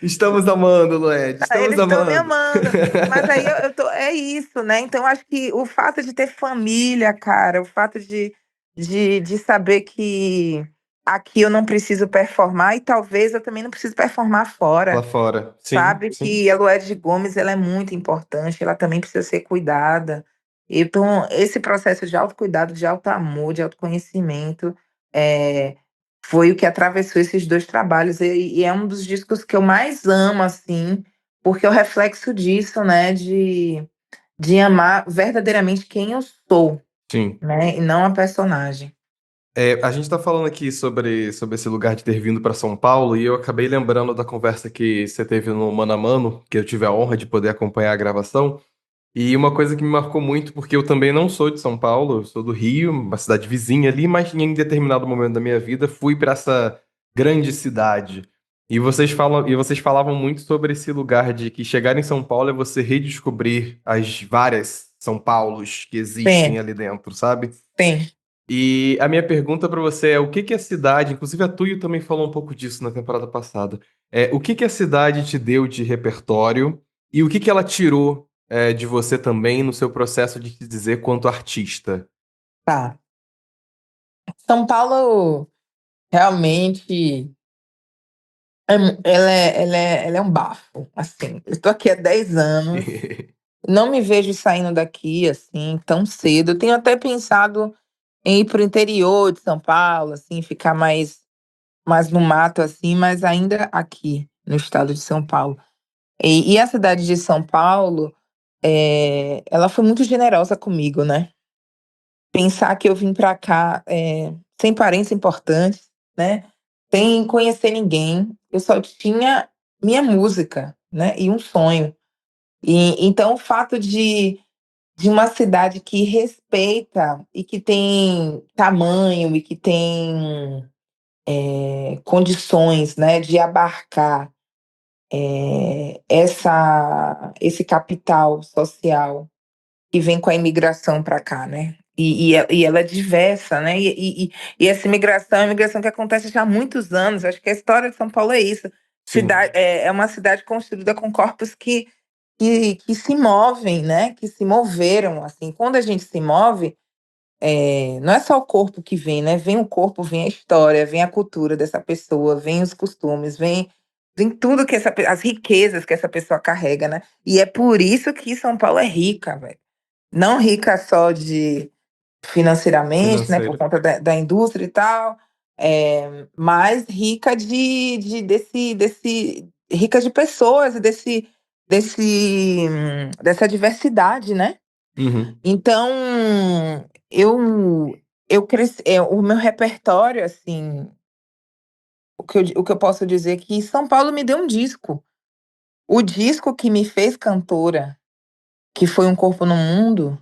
Estamos amando, Lued, estamos Eles estão me amando. amando. Mas aí eu tô. É isso, né? Então, eu acho que o fato de ter família, cara, o fato de saber que aqui eu não preciso performar e talvez eu também não preciso performar Lá fora. fora. Sim, Sabe sim. que a Lued Gomes ela é muito importante, ela também precisa ser cuidada. Então, esse processo de autocuidado, de autoamor, de autoconhecimento, é, foi o que atravessou esses dois trabalhos. E é um dos discos que eu mais amo, assim, porque é o reflexo disso, né? De amar verdadeiramente quem eu sou, Sim. né? E não a personagem. A gente está falando aqui sobre esse lugar de ter vindo para São Paulo e eu acabei lembrando da conversa que você teve no Mano a Mano, que eu tive a honra de poder acompanhar a gravação. E uma coisa que me marcou muito, porque eu também não sou de São Paulo, eu sou do Rio, uma cidade vizinha ali, mas em determinado momento da minha vida fui para essa grande cidade. E vocês falavam muito sobre esse lugar de que chegar em São Paulo é você redescobrir as várias São Paulos que existem Sim, ali dentro, sabe? sim. E a minha pergunta para você é o que que a cidade, inclusive a Tuyo também falou um pouco disso na temporada passada, o que que a cidade te deu de repertório e o que que ela tirou de você também no seu processo de te dizer quanto artista? Tá. São Paulo realmente. Ela é um bafo, assim. Eu tô aqui há 10 anos, não me vejo saindo daqui, assim, tão cedo. Eu tenho até pensado em ir para o interior de São Paulo, assim, ficar mais no mato, assim, mas ainda aqui, no estado de São Paulo. E a cidade de São Paulo, ela foi muito generosa comigo, né? Pensar que eu vim para cá, sem parentes importantes, né? Sem conhecer ninguém, eu só tinha minha música, né? E um sonho. E então o fato de uma cidade que respeita e que tem tamanho e que tem condições, né, de abarcar esse capital social que vem com a imigração para cá, né? E ela é diversa, né? E essa imigração é uma imigração que acontece já há muitos anos. Acho que a história de São Paulo é isso. Sim. É uma cidade construída com corpos que se movem, né? Que se moveram, assim. Quando a gente se move, não é só o corpo que vem, né? Vem o corpo, vem a história, vem a cultura dessa pessoa, vem os costumes, vem tudo que as riquezas que essa pessoa carrega, né? E é por isso que São Paulo é rica, velho. Não rica só de financeiramente, né, por Financeiro. conta da indústria e tal, mas rica rica de pessoas e dessa diversidade, né? Uhum. Então, eu cresci, o meu repertório, assim, o que eu posso dizer é que São Paulo me deu um disco. O disco que me fez cantora, que foi Um Corpo no Mundo,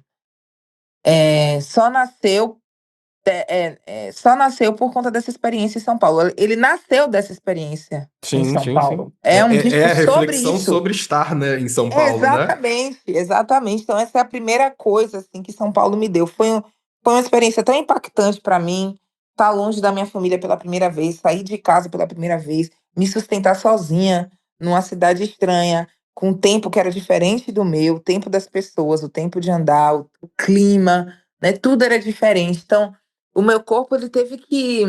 só nasceu só nasceu por conta dessa experiência em São Paulo. Ele nasceu dessa experiência em Sim, São sim, sim. Paulo. É um É disco a sobre reflexão isso. sobre estar, né, em São Paulo, né? Exatamente, exatamente. Então essa é a primeira coisa, assim, que São Paulo me deu. Foi uma experiência tão impactante para mim, estar longe da minha família pela primeira vez, sair de casa pela primeira vez, me sustentar sozinha numa cidade estranha, com um tempo que era diferente do meu, o tempo das pessoas, o tempo de andar, o clima, né, tudo era diferente. Então, o meu corpo ele teve que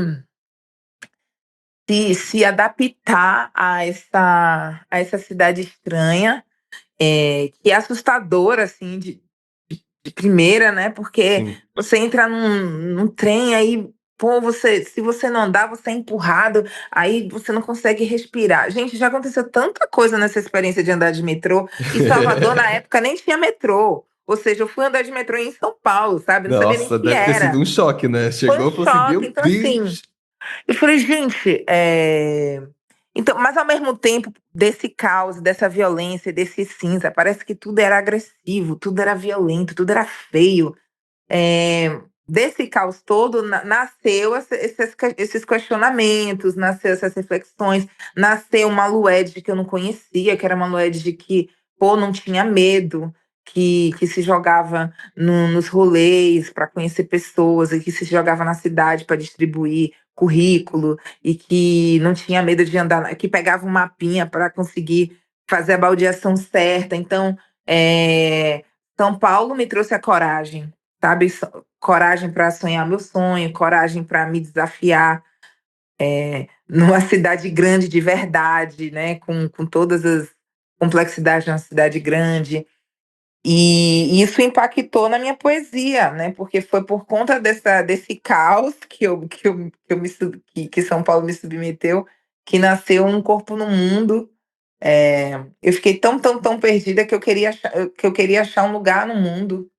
se adaptar a essa cidade estranha, que é assustadora, assim, de primeira, né, porque Sim. você entra num trem, aí, pô, se você não andar, você é empurrado, aí você não consegue respirar. Gente, já aconteceu tanta coisa nessa experiência de andar de metrô, e Salvador, na época, nem tinha metrô. Ou seja, eu fui andar de metrô em São Paulo, sabe, não sabia nem o Nossa, que deve ter sido era. um choque, né? Foi um Chegou e falou assim, choque. meu Então, assim, Deus. eu falei: "Gente, então, mas ao mesmo tempo desse caos, dessa violência, desse cinza, parece que tudo era agressivo, tudo era violento, tudo era feio. Desse caos todo nasceu esses questionamentos, nasceu essas reflexões, nasceu uma Lued que eu não conhecia, que era uma Lued que, pô, não tinha medo, que se jogava nos rolês para conhecer pessoas e que se jogava na cidade para distribuir currículo e que não tinha medo de andar, que pegava um mapinha para conseguir fazer a baldeação certa. Então, São Paulo me trouxe a coragem, sabe, coragem para sonhar meu sonho, coragem para me desafiar, numa cidade grande de verdade, né, com todas as complexidades de uma cidade grande. E isso impactou na minha poesia, né, porque foi por conta desse caos que São Paulo me submeteu, que nasceu Um Corpo no Mundo. Eu fiquei tão, tão, tão perdida que eu queria achar um lugar no mundo.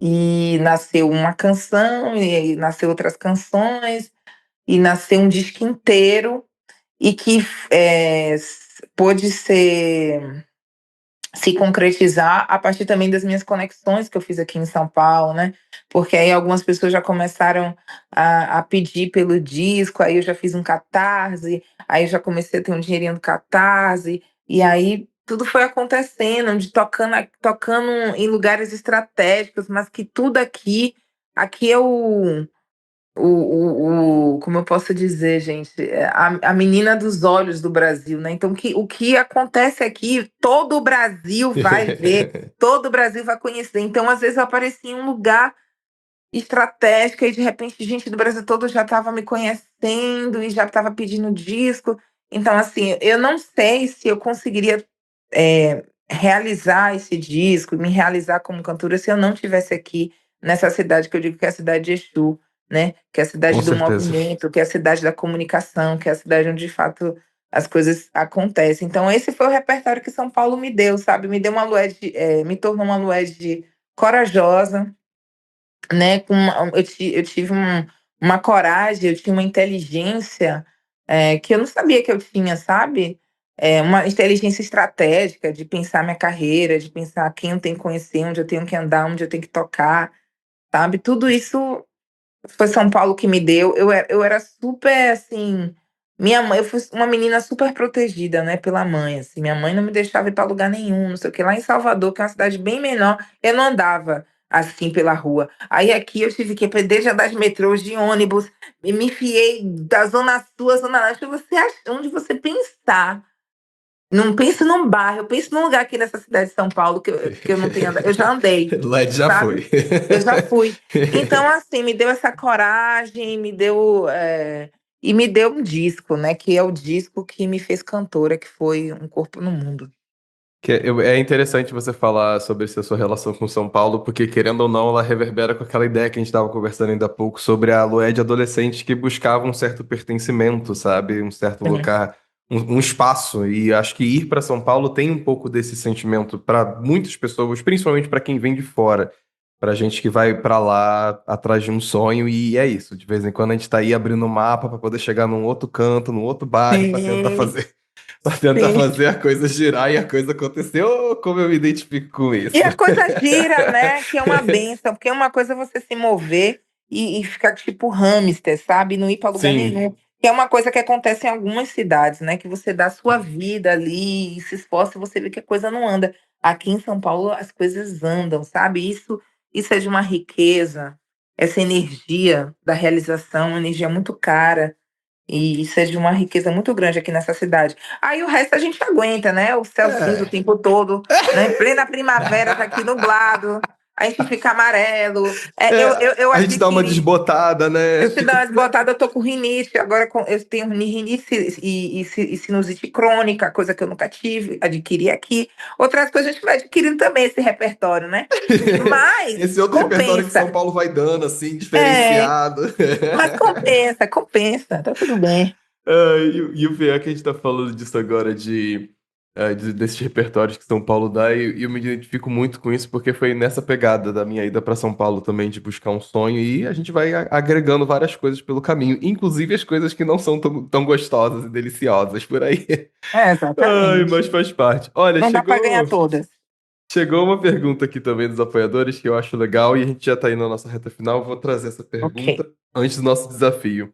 E nasceu uma canção, e aí nasceu outras canções, e nasceu um disco inteiro, e que pôde se concretizar a partir também das minhas conexões que eu fiz aqui em São Paulo, né? Porque aí algumas pessoas já começaram a pedir pelo disco, aí eu já fiz um Catarse, aí eu já comecei a ter um dinheirinho do Catarse, e aí tudo foi acontecendo, tocando em lugares estratégicos, mas que tudo aqui é como eu posso dizer, gente, a menina dos olhos do Brasil, né? Então, o que acontece aqui, todo o Brasil vai ver, todo o Brasil vai conhecer. Então, às vezes, eu apareci em um lugar estratégico e, de repente, gente do Brasil todo já estava me conhecendo e já estava pedindo disco. Então, assim, eu não sei se eu conseguiria realizar esse disco, me realizar como cantora, se eu não tivesse aqui nessa cidade que eu digo que é a cidade de Exu, né? Que é a Com cidade do certeza. movimento, que é a cidade da comunicação, que é a cidade onde de fato as coisas acontecem. Então, esse foi o repertório que São Paulo me deu, sabe? Me deu uma Lued, me tornou uma Lued corajosa, né, eu tive uma coragem, eu tinha uma inteligência, que eu não sabia que eu tinha, sabe. Uma inteligência estratégica de pensar minha carreira, de pensar quem eu tenho que conhecer, onde eu tenho que andar, onde eu tenho que tocar, sabe. Tudo isso foi São Paulo que me deu. Eu era super, assim, eu fui uma menina super protegida, né, pela mãe, assim. Minha mãe não me deixava ir para lugar nenhum, não sei o quê. Lá em Salvador, que é uma cidade bem menor, eu não andava, assim, pela rua. Aí aqui eu tive que aprender de andar de metrô, de ônibus, e me enfiei da zona sul à zona leste. Onde você pensar, não pense num bairro, eu penso num lugar aqui nessa cidade de São Paulo que eu não tenho andado, eu já andei, LED já sabe. foi. Eu já fui. Então, assim, me deu essa coragem, e me deu um disco, né, que é o disco que me fez cantora, que foi Um Corpo no Mundo. É interessante você falar sobre essa sua relação com São Paulo, porque querendo ou não, ela reverbera com aquela ideia que a gente estava conversando ainda há pouco sobre a Lué de adolescente que buscava um certo pertencimento, sabe? Um certo É. lugar, um espaço. E acho que ir para São Paulo tem um pouco desse sentimento para muitas pessoas, principalmente para quem vem de fora, para gente que vai para lá atrás de um sonho. E é isso. De vez em quando a gente está aí abrindo o mapa para poder chegar num outro canto, num outro bairro, para tentar Sim. fazer Pra tentar Sim. fazer a coisa girar e a coisa acontecer. Oh, como eu me identifico com E isso. a coisa gira, né? Que é uma benção, porque uma coisa é você se mover e ficar tipo hamster, sabe? Não ir para lugar Sim. nenhum. Que é uma coisa que acontece em algumas cidades, né? Que você dá a sua vida ali e se esforça e você vê que a coisa não anda. Aqui em São Paulo as coisas andam, sabe? Isso é de uma riqueza, essa energia da realização, uma energia muito cara. E isso é de uma riqueza muito grande aqui nessa cidade. Aí o resto a gente aguenta, né? O céu cinza o É. tempo todo, né? Em plena primavera tá aqui nublado, a gente fica amarelo. Eu A gente dá uma adquiri, desbotada, né? eu te dou umas botadas, eu tô com rinite, agora eu tenho rinite e sinusite crônica, coisa que eu nunca tive, adquiri aqui. Outras coisas a gente vai adquirindo também esse repertório, né? Mas Esse outro repertório que São compensa. Paulo vai dando, assim, É, diferenciado. mas compensa, tá tudo bem. E o pior é que a gente tá falando disso agora, desses repertórios que São Paulo dá, e eu me identifico muito com isso, porque foi nessa pegada da minha ida para São Paulo também, de buscar um sonho, e a gente vai agregando várias coisas pelo caminho, inclusive as coisas que não são tão gostosas e deliciosas por aí. É, Ai, exatamente. mas faz parte. Olha, Não dá para ganhar todas. chegou uma pergunta aqui também dos apoiadores que eu acho legal, e a gente já tá indo na nossa reta final. Vou trazer essa Ok. pergunta antes do nosso desafio.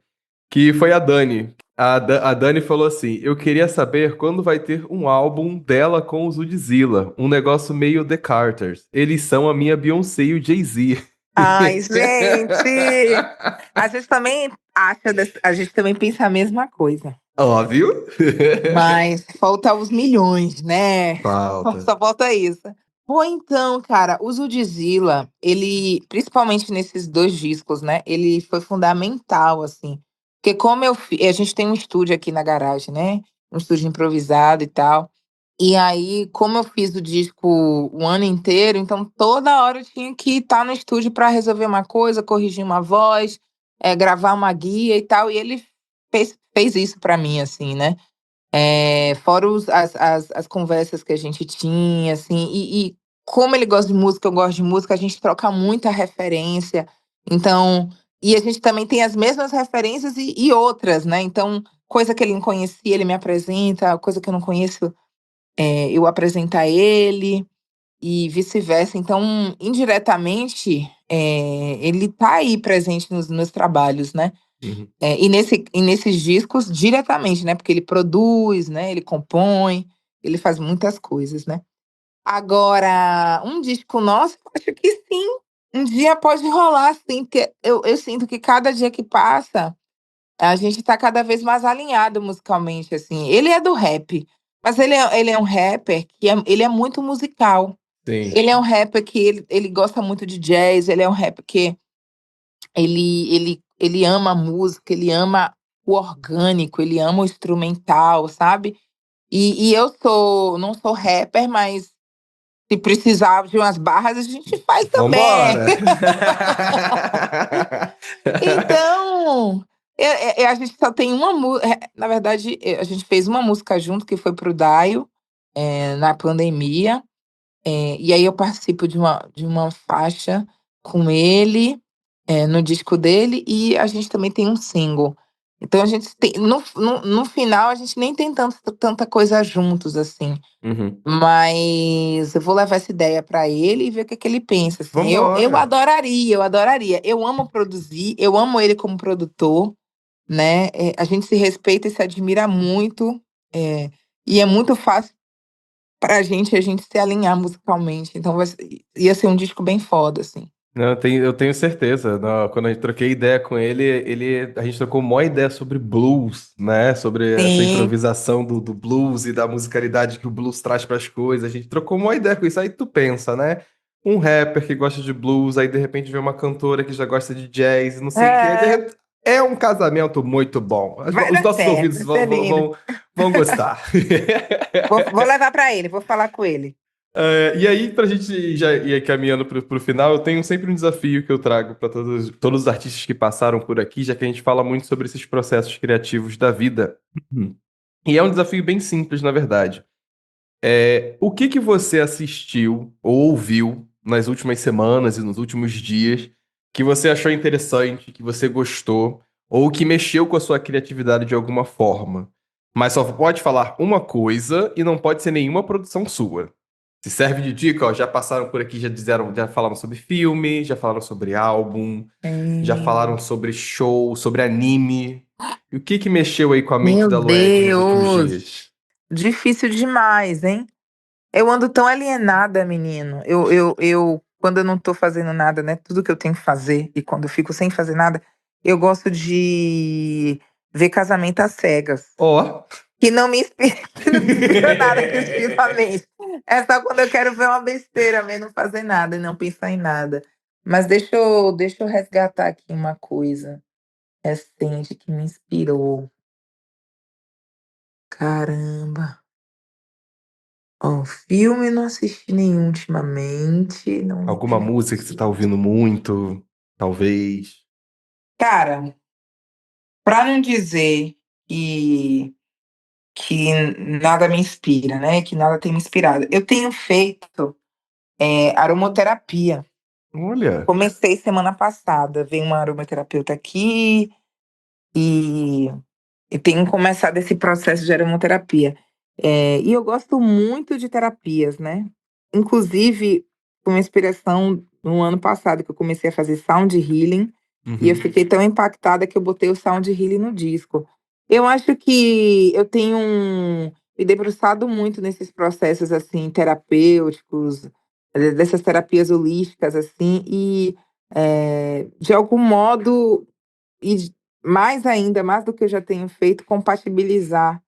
Que foi a Dani. A Dani falou assim: Eu queria saber quando vai ter um álbum dela com os Udzilla. Um negócio meio The Carters. Eles são a minha Beyoncé e o Jay-Z. Ai, gente! A gente também a gente também pensa a mesma coisa. Óbvio. Mas falta os milhões, né? Falta. Só falta isso. Pô, então, cara, o Zudzilla, ele, principalmente nesses dois discos, né? Ele foi fundamental, assim. Porque como a gente tem um estúdio aqui na garagem, né? Um estúdio improvisado e tal. E aí, como eu fiz o disco o ano inteiro, então toda hora eu tinha que estar no estúdio para resolver uma coisa, corrigir uma voz, gravar uma guia e tal. E ele fez isso para mim, assim, né? Fora as conversas que a gente tinha, assim, e como ele gosta de música, eu gosto de música, a gente troca muita referência. Então, e a gente também tem as mesmas referências e outras, né? Então, coisa que ele não conhecia, ele me apresenta, coisa que eu não conheço, eu apresento a ele, e vice-versa. Então, indiretamente, ele tá aí presente nos meus trabalhos, né? Uhum. E nesses discos diretamente, né, porque ele produz, né, ele compõe, ele faz muitas coisas, né. Agora, um disco nosso, eu acho que sim, um dia pode rolar sim, porque eu sinto que cada dia que passa, a gente tá cada vez mais alinhado musicalmente, assim. Ele é do rap, mas ele é um rapper que ele é muito musical. Sim. Ele é um rapper que ele gosta muito de jazz, ele é um rapper que ele ama a música, ele ama o orgânico, ele ama o instrumental, sabe. E eu não sou rapper, mas se precisar de umas barras, a gente faz também. Vambora! Então, a gente só tem uma na verdade, a gente fez uma música junto que foi para o Daio, na pandemia, e aí eu participo de uma faixa com ele, no disco dele, e a gente também tem um single. Então a gente tem no final a gente nem tem tanta coisa juntos, assim, Uhum. mas eu vou levar essa ideia para ele e ver o que que ele pensa, assim. Eu Vambora! adoraria, eu adoraria. Eu amo produzir, eu amo ele como produtor, né, a gente se respeita e se admira muito, e é muito fácil pra gente a gente se alinhar musicalmente, então ia ser um disco bem foda, assim. Não, eu tenho certeza. Não, quando a gente troquei ideia com a gente trocou uma ideia sobre blues, né? Sobre essa Sim, improvisação do blues e da musicalidade que o blues traz para as coisas. A gente trocou uma ideia com isso. Aí tu pensa, né? Um rapper que gosta de blues, aí de repente vê uma cantora que já gosta de jazz, não sei o quê. Aí de é, repente, é um casamento muito bom. vai Os dar nossos certo, ouvidos vai ser lindo. vão gostar. Vou levar pra ele, vou falar com ele. E aí, pra gente já ir caminhando pro final, eu tenho sempre um desafio que eu trago para todos os artistas que passaram por aqui, já que a gente fala muito sobre esses processos criativos da vida. Uhum. E é um desafio bem simples, na verdade. O que que você assistiu ou ouviu nas últimas semanas e nos últimos dias que você achou interessante, que você gostou, ou que mexeu com a sua criatividade de alguma forma? Mas só pode falar uma coisa e não pode ser nenhuma produção sua. Se serve de dica, ó, já passaram por aqui, já falaram sobre filme, já falaram sobre álbum, já É. falaram sobre show, sobre anime. E o que que mexeu aí com a mente Meu da Lued nos últimos Deus! dias? Difícil demais, hein? Eu ando tão alienada, menino. Quando eu não tô fazendo nada, né? Tudo que eu tenho que fazer, e quando eu fico sem fazer nada, eu gosto de ver Casamento às Cegas. Ó. Que não me inspira, que não me inspira nada criativamente. É só quando eu quero ver uma besteira mesmo, não fazer nada e não pensar em nada. Mas deixa eu resgatar aqui uma coisa recente que me inspirou. Caramba. Ó, filme não assisti nenhum ultimamente, não Alguma tenho música que você tá ouvindo muito, talvez. cara, pra não dizer que que nada me inspira, né, que nada tem me inspirado, eu tenho feito, aromaterapia. Olha, Comecei semana passada, veio uma aromaterapeuta aqui e tenho começado esse processo de aromaterapia. E eu gosto muito de terapias, né. Inclusive, com inspiração no ano passado que eu comecei a fazer sound healing, e eu uhum, fiquei tão impactada que eu botei o sound healing no disco. Eu acho que eu tenho me debruçado muito nesses processos, assim, terapêuticos, dessas terapias holísticas, assim, e, de algum modo e mais ainda, mais do que eu já tenho feito, compatibilizar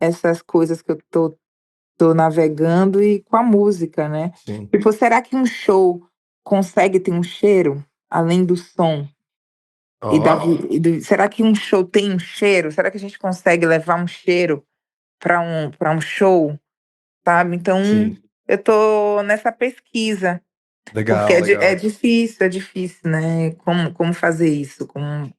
essas coisas que eu tô navegando e com a música, né. sim. Tipo, será que um show consegue ter um cheiro, além do som e da Ó, vi e do será que um show tem um cheiro? Será que a gente consegue levar um cheiro para um show, sabe. Então, sim. eu tô nessa pesquisa, porque Legal, legal. é difícil, né, como fazer isso, como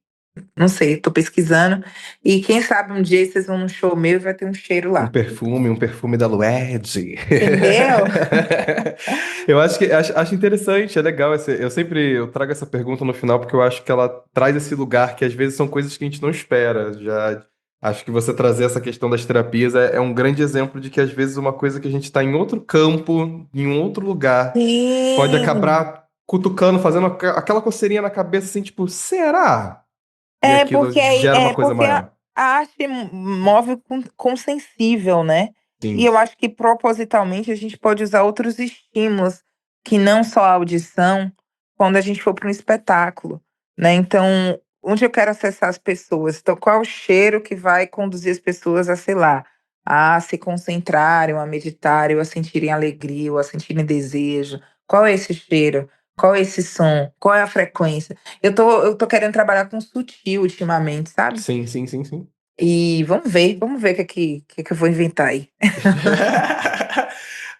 não sei, tô pesquisando. E quem sabe um dia vocês vão num show meu e vai ter um cheiro lá. Um perfume da Lued. Entendeu? Eu acho que acho interessante, é legal. Eu trago essa pergunta no final porque eu acho que ela traz esse lugar que às vezes são coisas que a gente não espera. Já acho que você trazer essa questão das terapias é um grande exemplo de que às vezes uma coisa que a gente está em outro campo, em um outro lugar, pode Sim. acabar cutucando, fazendo aquela coceirinha na cabeça assim, tipo, será? E É aquilo porque aí gera uma é coisa porque a maior. arte move com sensível, né. E Sim. eu acho que propositalmente a gente pode usar outros estímulos, que não só a audição, quando a gente for para um espetáculo, né. Então, onde eu quero acessar as pessoas? Então qual é o cheiro que vai conduzir as pessoas a, sei lá, a se concentrarem, ou a meditarem, ou a sentirem alegria, ou a sentirem desejo? Qual é esse cheiro? Qual é esse som? Qual é a frequência? Eu tô querendo trabalhar com sutil ultimamente, sabe. Sim, sim, sim, sim. E vamos ver o que eu vou inventar aí.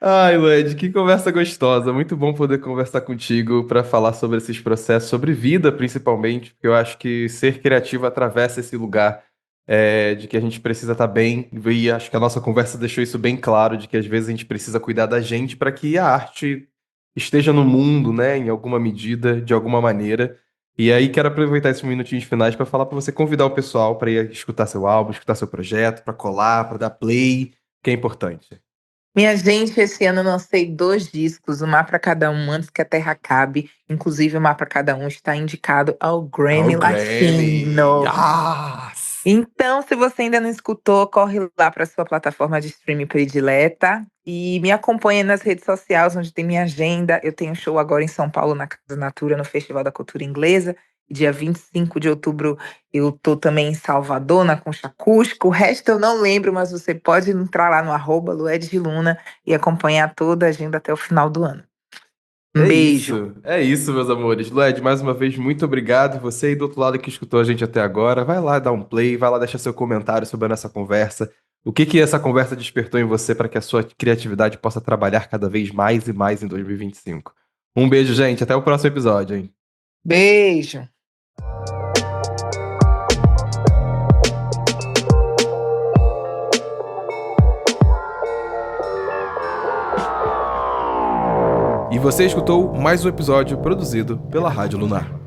Ai, Led, que conversa gostosa. Muito bom poder conversar contigo para falar sobre esses processos, sobre vida principalmente, porque eu acho que ser criativo atravessa esse lugar de que a gente precisa estar bem. E acho que a nossa conversa deixou isso bem claro, de que às vezes a gente precisa cuidar da gente para que a arte esteja no mundo, né, em alguma medida, de alguma maneira. E aí quero aproveitar esses minutinhos finais para falar para você convidar o pessoal para ir escutar seu álbum, escutar seu projeto, para colar, para dar play, que é importante. Minha gente, esse ano eu lancei 2 discos, um Mar Pra Cada Um, Antes que a Terra Acabe. Inclusive, o Mar Pra Cada Um está indicado ao Ah, o Grammy Grammy! Latino. Yes! Então, se você ainda não escutou, corre lá para sua plataforma de streaming predileta e me acompanhe nas redes sociais, onde tem minha agenda. Eu tenho show agora em São Paulo, na Casa Natura, no Festival da Cultura Inglesa. Dia 25 de outubro eu tô também em Salvador, na Concha Acústica. O resto eu não lembro, mas você pode entrar lá no @lueddeluna e acompanhar toda a agenda até o final do ano. Um beijo. É isso, meus amores. Led, mais uma vez, muito obrigado. Você aí do outro lado que escutou a gente até agora, vai lá dar um play, vai lá deixar seu comentário sobre a nossa conversa. O que que essa conversa despertou em você para que a sua criatividade possa trabalhar cada vez mais e mais em 2025? Um beijo, gente. Até o próximo episódio, hein? Beijo. E você escutou mais um episódio produzido pela Rádio Lunar.